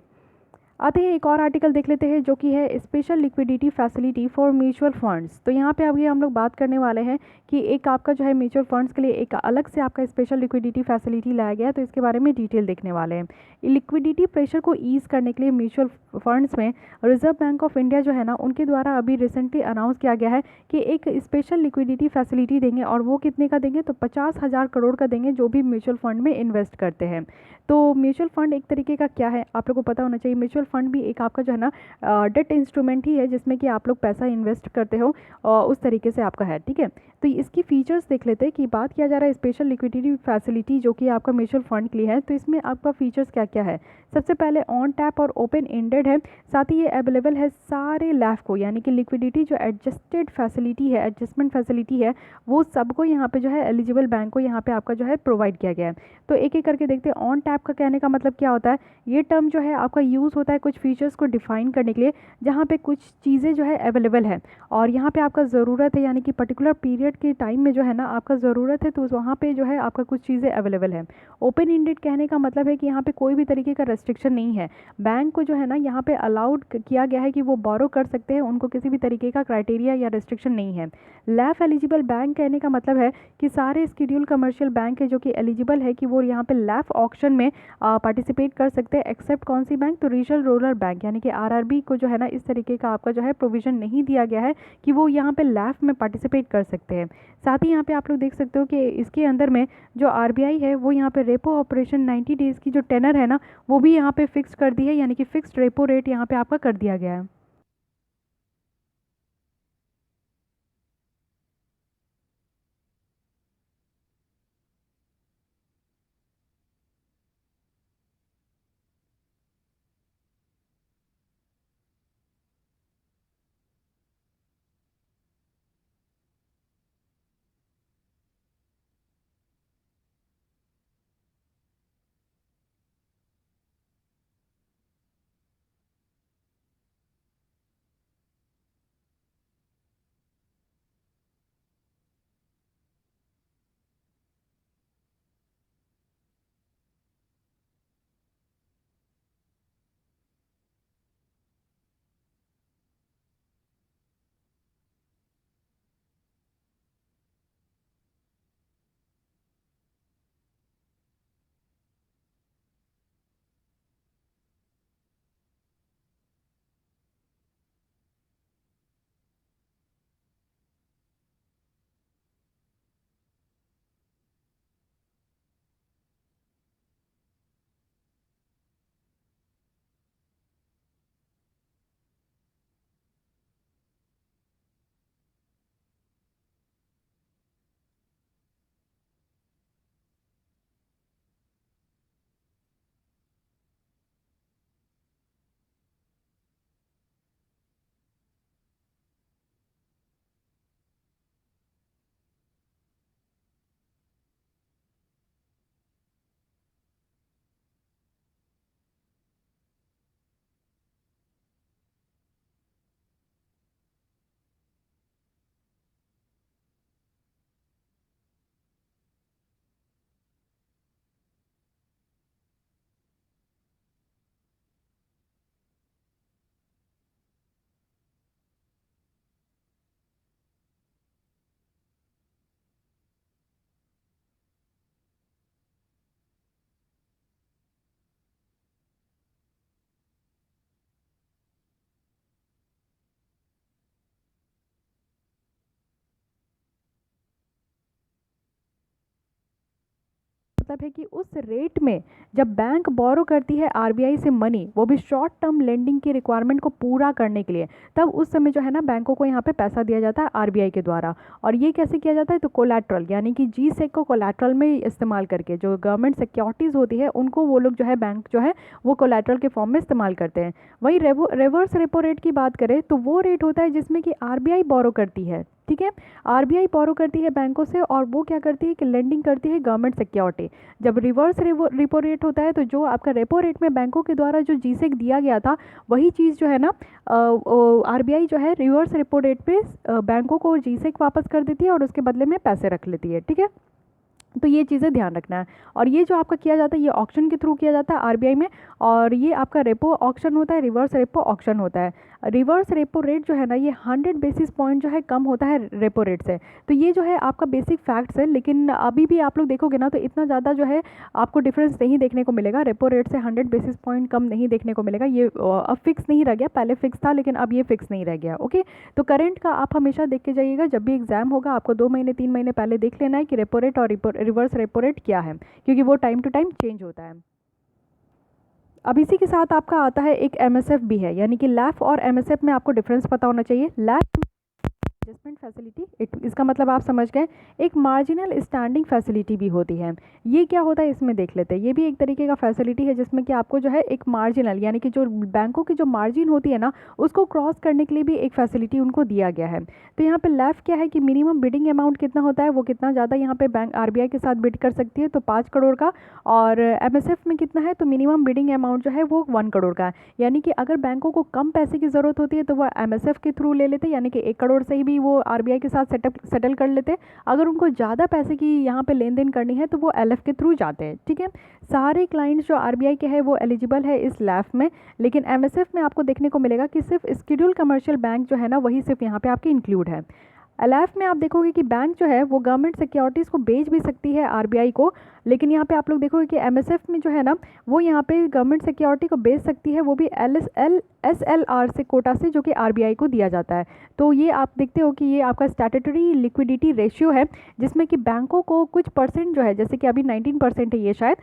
आते हैं एक और आर्टिकल देख लेते हैं जो कि है special liquidity facility for mutual funds. तो यहाँ पे अभी हम लोग बात करने वाले हैं कि एक आपका जो है म्यूचुअल फंड्स के लिए एक अलग से आपका स्पेशल लिक्विडिटी फैसिलिटी लाया गया है, तो इसके बारे में डिटेल देखने वाले हैं। लिक्विडिटी प्रेशर को ईज करने के लिए म्यूचुअल फंड्स में रिजर्व बैंक ऑफ इंडिया जो है ना, उनके द्वारा अभी रिसेंटली अनाउंस किया गया है कि एक स्पेशल लिक्विडिटी फैसिलिटी देंगे, और वो कितने का देंगे, तो 50,000 करोड़ का देंगे जो भी म्यूचुअल फंड में इन्वेस्ट करते हैं। तो म्यूचुअल फंड एक तरीके का क्या है, आप लोग को पता होना चाहिए। म्यूचुअल फंड भी एक आपका जो है ना डेट इंस्ट्रूमेंट ही है, जिसमें कि आप लोग पैसा इन्वेस्ट करते हो, और उस तरीके से आपका है, ठीक है। तो इसकी फीचर्स देख लेते हैं कि बात किया जा रहा है स्पेशल लिक्विडिटी फैसिलिटी जो कि आपका म्यूचुअल फंड के लिए है, तो इसमें आपका फीचर्स क्या क्या है। सबसे पहले ऑन टैप और ओपन एंडेड है, साथ ही ये अवेलेबल है सारे लैफ को, यानी कि लिक्विडिटी जो एडजस्टेड फैसिलिटी है, एडजस्टमेंट फैसिलिटी है, वो सबको यहाँ पे जो है एलिजिबल बैंक को यहाँ पे आपका जो है प्रोवाइड किया गया है। तो एक एक करके देखते हैं। ऑन टैप का कहने का मतलब क्या होता है, ये टर्म जो है आपका यूज़ होता है कुछ फीचर्स को डिफाइन करने के लिए, जहाँ पे कुछ चीज़ें जो है अवेलेबल है और यहाँ पे आपका ज़रूरत है, यानी कि पर्टिकुलर पीरियड के टाइम में जो है ना आपका ज़रूरत है, तो वहाँ पे जो है आपका कुछ चीज़ें अवेलेबल है। ओपन इंडेड कहने का मतलब है कि यहाँ पे कोई भी तरीके का रेस्ट्रिक्शन नहीं है, बैंक को जो है ना यहाँ पे अलाउड किया गया है कि वो बोरो कर सकते हैं, उनको किसी भी तरीके का क्राइटेरिया या रेस्ट्रिक्शन नहीं है। लैफ एलिजिबल बैंक कहने का मतलब है कि सारे स्केड्यूल कमर्शियल बैंक है जो कि एलिजिबल है कि वो यहाँ पे लैफ ऑक्शन में पार्टिसिपेट कर सकते हैं, एक्सेप्ट कौन सी बैंक, तो रीजनल रूरल बैंक, यानी कि आरआरबी को जो है ना इस तरीके का आपका जो है प्रोविजन नहीं दिया गया है कि वो यहाँ पे लैफ में पार्टिसिपेट कर सकते हैं। साथ ही यहाँ पे आप लोग देख सकते हो कि इसके अंदर में जो आरबीआई है वो यहाँ पे रेपो ऑपरेशन 90 डेज़ की जो टेनर है ना, वो भी यहाँ पे फिक्स कर दी है, यानी कि फिक्स्ड रेपो रेट यहाँ पे आपका कर दिया गया है। मतलब है कि उस रेट में जब बैंक बोरो करती है आरबीआई से मनी, वो भी शॉर्ट टर्म लेंडिंग की रिक्वायरमेंट को पूरा करने के लिए, तब उस समय जो है ना बैंकों को यहाँ पे पैसा दिया जाता है आरबीआई के द्वारा। और ये कैसे किया जाता है, तो कोलैटरल यानी कि जी सेक को कोलैटरल में इस्तेमाल करके जो गवर्नमेंट सिक्योरिटीज़ होती है उनको वो लोग जो है बैंक जो है वो कोलैटरल के फॉर्म में इस्तेमाल करते हैं। वही रिवर्स रेपो रेट की बात करें तो वो रेट होता है जिसमें कि आरबीआई बोरो करती है, ठीक है। आरबीआई बोरो करती है बैंकों से और वो क्या करती है कि लेंडिंग करती है गवर्नमेंट सिक्योरिटी। जब रिवर्स रेपो रेट होता है तो जो आपका रेपो रेट में बैंकों के द्वारा जो जीसेक दिया गया था वही चीज़ जो है ना आरबीआई जो है रिवर्स रेपो रेट पे बैंकों को जीसेक वापस कर देती है और उसके बदले में पैसे रख लेती है, ठीक है। तो ये चीज़ें ध्यान रखना है। और ये जो आपका किया जाता है ये ऑक्शन के थ्रू किया जाता है आरबीआई में, और ये आपका रेपो ऑक्शन होता है, रिवर्स रेपो ऑक्शन होता है। रिवर्स रेपो रेट जो है ना ये 100 बेसिस पॉइंट जो है कम होता है रेपो रेट से। तो ये जो है आपका बेसिक फैक्ट्स है, लेकिन अभी भी आप लोग देखोगे ना तो इतना ज़्यादा जो है आपको डिफरेंस नहीं देखने को मिलेगा। रेपो रेट से 100 बेसिस पॉइंट कम नहीं देखने को मिलेगा। ये अब फिक्स नहीं रह गया, पहले फिक्स था लेकिन अब ये फिक्स नहीं रह गया, ओके। तो करंट का आप हमेशा देख के जाइएगा, जब भी एग्जाम होगा आपको 2 महीने 3 महीने पहले देख लेना है कि रेपो रेट और रिवर्स रेपो रेट क्या है, क्योंकि वो टाइम टू टाइम चेंज होता है। अब इसी के साथ आपका आता है एक एमएसएफ भी है, यानी कि लैफ और एमएसएफ में आपको डिफरेंस पता होना चाहिए। लैफ एडजस्टमेंट फैसिलिटी, इसका मतलब आप समझ गए, एक मार्जिनल स्टैंडिंग फैसिलिटी भी होती है। ये क्या होता है इसमें देख लेते हैं। ये भी एक तरीके का फैसिलिटी है जिसमें कि आपको जो है एक मार्जिनल यानी कि जो बैंकों की जो मार्जिन होती है ना उसको क्रॉस करने के लिए भी एक फैसिलिटी उनको दिया गया है। तो यहाँ पे लेफ क्या है कि मिनिमम बिडिंग अमाउंट कितना होता है, वो कितना ज़्यादा यहाँ पे बैंक आरबीआई के साथ बिड कर सकती है, तो 5 करोड़ का। और एमएसएफ में कितना है, तो मिनिमम बिडिंग अमाउंट जो है वो 1 करोड़ का है। यानी कि अगर बैंकों को कम पैसे की ज़रूरत होती है तो वो एमएसएफ के थ्रू ले लेते हैं, यानी कि 1 करोड़ से ही भी वो आरबीआई के साथ सेटल कर लेते हैं। अगर उनको ज़्यादा पैसे की यहाँ पे लेन देन करनी है तो वो एलएफ के थ्रू जाते हैं, ठीक है। सारे क्लाइंट्स जो आरबीआई के हैं वो एलिजिबल है इस लैफ में, लेकिन एमएसएफ में आपको देखने को मिलेगा कि सिर्फ स्केड्यूल कमर्शियल बैंक जो है ना वही सिर्फ यहाँ पे आपके इंक्लूड है। एलएफ में आप देखोगे कि बैंक जो है वो गवर्नमेंट सिक्योरिटीज़ को बेच भी सकती है आरबीआई को, लेकिन यहाँ पे आप लोग देखोगे कि एमएसएफ में जो है ना वो यहाँ पे गवर्नमेंट सिक्योरिटी को बेच सकती है, वो भी एसएलआर से कोटा से जो कि आरबीआई को दिया जाता है। तो ये आप देखते हो कि ये आपका स्टैट्यूटरी लिक्विडिटी रेशियो है जिसमें कि बैंकों को कुछ परसेंट जो है, जैसे कि अभी 19% है ये शायद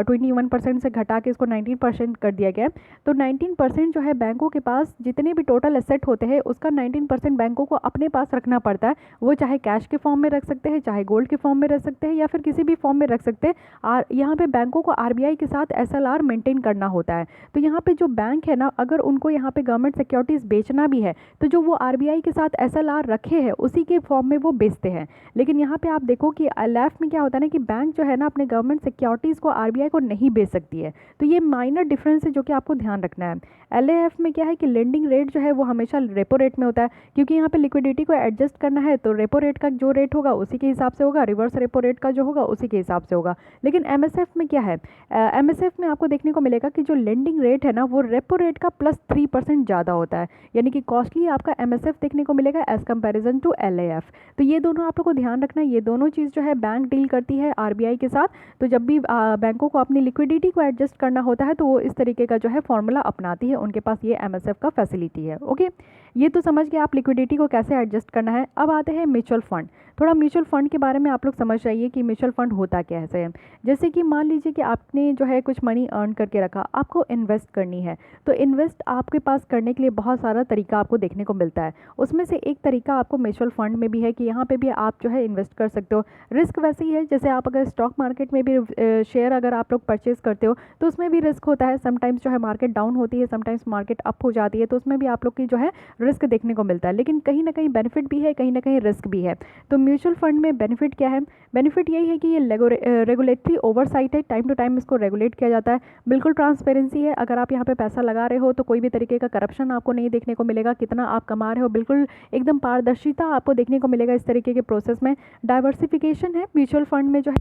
21% से घटा के इसको 19% कर दिया गया है। तो 19% जो है बैंकों के पास जितने भी टोटल एसेट होते हैं उसका 19% बैंकों को अपने पास रखना पड़ता है। वो चाहे कैश के फॉर्म में रख सकते हैं, चाहे गोल्ड के फॉर्म में रख सकते हैं, या फिर किसी भी फॉर्म में रख सकते हैं। यहाँ पे बैंकों को आरबीआई के साथ एसएलआर मेंटेन करना होता है। तो यहाँ पे जो बैंक है ना अगर उनको यहाँ पे गवर्नमेंट सिक्योरिटीज़ बेचना भी है तो जो वो आरबीआई के साथ एसएलआर रखे हैं उसी के फॉर्म में वो बेचते हैं। लेकिन यहाँ पे आप देखो कि एलएफ में क्या होता है ना कि बैंक जो है ना अपने गवर्नमेंट सिक्योरिटीज़ को आरबीआई को नहीं बेच सकती है। तो ये माइनर डिफरेंस है जो कि आपको ध्यान रखना है। एलएएफ में क्या है कि लेंडिंग रेट जो है वो हमेशा रेपो रेट में होता है, क्योंकि यहाँ पे लिक्विडिटी को एडजस्ट करना है तो रेपो रेट का जो रेट होगा उसी के हिसाब से होगा, रिवर्स रेपो रेट का जो होगा उसी के हिसाब से होगा। लेकिन एमएसएफ में क्या है, एमएसएफ में आपको देखने को मिलेगा कि जो लेंडिंग रेट है ना वो रेपो रेट का +3% ज़्यादा होता है, यानी कि कॉस्टली आपका एमएसएफ देखने को मिलेगा एज कंपेरिजन टू एलएएफ। तो ये दोनों आप लोग को ध्यान रखना है, ये दोनों चीज़ जो है बैंक डील करती है आरबीआई के साथ। तो जब भी बैंकों को अपनी लिक्विडिटी को एडजस्ट करना होता है तो वो इस तरीके का जो है फॉर्मूला अपनाती है, उनके पास ये एमएसएफ का फैसिलिटी है, ओके। ये तो समझ गए आप लिक्विडिटी को कैसे एडजस्ट करना है। अब आते हैं म्यूचुअल फंड। थोड़ा म्यूचुअल फंड के बारे में आप लोग समझ जाइए कि म्यूचुअल फंड होता कैसे है। जैसे कि मान लीजिए कि आपने जो है कुछ मनी अर्न करके रखा, आपको इन्वेस्ट करनी है, तो इन्वेस्ट आपके पास करने के लिए बहुत सारा तरीका आपको देखने को मिलता है। उसमें से एक तरीका आपको म्यूचुअल फंड में भी है कि यहाँ पे भी आप जो है इन्वेस्ट कर सकते हो। रिस्क वैसे ही है जैसे आप अगर स्टॉक मार्केट में भी शेयर अगर आप लोग परचेज करते हो तो उसमें भी रिस्क होता है। समटाइम्स जो है मार्केट डाउन होती है, समटाइम्स मार्केट अप हो जाती है, तो उसमें भी आप लोग की जो है रिस्क देखने को मिलता है। लेकिन कहीं ना कहीं बेनिफिट भी है, कहीं ना कहीं रिस्क भी है। तो म्यूचुअल फंड में बेनिफिट क्या है, बेनिफिट यही है कि ये रेगुलेटरी ओवरसाइट है, टाइम टू टाइम इसको रेगुलेट किया जाता है। बिल्कुल ट्रांसपेरेंसी है, अगर आप यहाँ पे पैसा लगा रहे हो तो कोई भी तरीके का करप्शन आपको नहीं देखने को मिलेगा। कितना आप कमा रहे हो बिल्कुल एकदम पारदर्शिता आपको देखने को मिलेगा इस तरीके के प्रोसेस में। डाइवर्सिफिकेशन है म्यूचुअल फंड में जो है।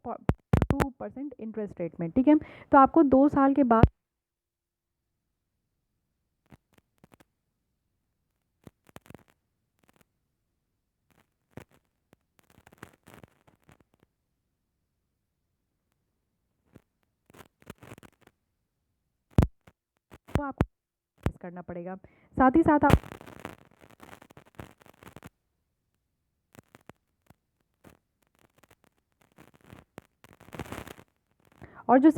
2% इंटरेस्ट रेट में, ठीक है। तो आपको 2 साल के बाद तो आपको करना पड़ेगा। साथ ही साथ आप और जो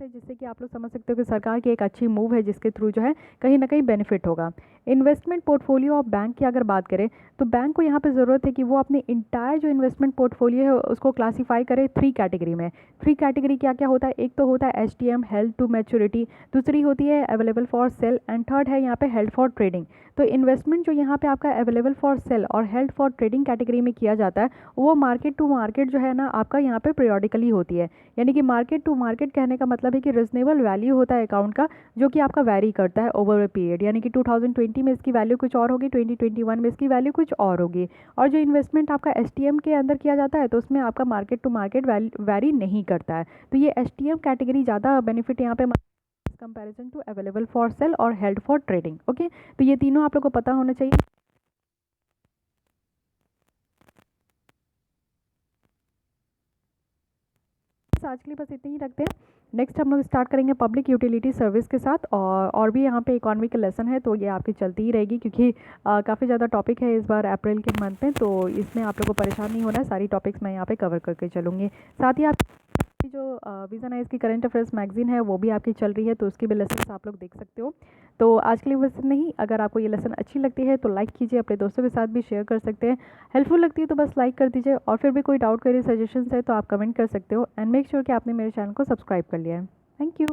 जिससे कि आप लोग समझ सकते हो कि सरकार की एक अच्छी मूव है जिसके थ्रू जो है कहीं ना कहीं बेनिफिट होगा। इन्वेस्टमेंट पोर्टफोलियो ऑफ बैंक की अगर बात करें तो बैंक को यहाँ पे ज़रूरत है कि वो अपनी इंटायर जो इन्वेस्टमेंट पोर्टफोलियो है उसको क्लासीफाई करे 3 कैटेगरी में। 3 कैटेगरी क्या क्या होता है, एक तो होता है HTM हेल्ड टू मैच्योरिटी, दूसरी होती है available for cell and third है यहाँ पे हेल्ड फॉर ट्रेडिंग। तो इन्वेस्टमेंट जो यहाँ पे आपका अवेलेबल फॉर सेल और हेल्ड फॉर ट्रेडिंग कैटेगरी में किया जाता है वो मार्केट टू मार्केट जो है ना आपका यहाँ पे पीरियोडिकली होती है। यानी कि मार्केट टू मार्केट कहने का मतलब है कि रिजनेबल वैल्यू होता है अकाउंट का जो कि आपका वैरी करता है ओवर अ पीरियड। यानी कि 2020 में इसकी वैल्यू कुछ और होगी, 2021 में इसकी वैल्यू कुछ और होगी। और जो इन्वेस्टमेंट आपका STM के अंदर किया जाता है तो उसमें आपका मार्केट टू मार्केट वैरी नहीं करता है। तो ये STM कैटेगरी ज़्यादा बेनिफिट यहाँ पे comparison to available for sale और हेल्ड फॉर ट्रेडिंग। ओके, तो ये तीनों आप लोग को पता होना चाहिए। आज के लिए बस इतने ही रखते हैं। नेक्स्ट हम लोग स्टार्ट करेंगे पब्लिक यूटिलिटी सर्विस के साथ, और भी यहाँ पे इकोनॉमी का लेसन है तो ये आपकी चलती ही रहेगी क्योंकि काफ़ी ज़्यादा टॉपिक है इस बार अप्रैल के मंथ में, तो इसमें आप लोग को परेशान नहीं होना है, सारी टॉपिक्स मैं यहाँ पे कवर करके चलूँगी। साथ ही आप जो विजन आइज की करंट अफेयर्स मैगजीन है वो भी आपकी चल रही है तो उसकी भी लेसन आप लोग देख सकते हो। तो आज के लिए बस नहीं, अगर आपको ये लेसन अच्छी लगती है तो लाइक कीजिए, अपने दोस्तों के साथ भी शेयर कर सकते हैं। हेल्पफुल लगती है तो बस लाइक कर दीजिए, और फिर भी कोई डाउट क्वेरी सजेशंस है तो आप कमेंट कर सकते हो। एंड मेक श्योर कि आपने मेरे चैनल को सब्सक्राइब कर लिया है। Thank you.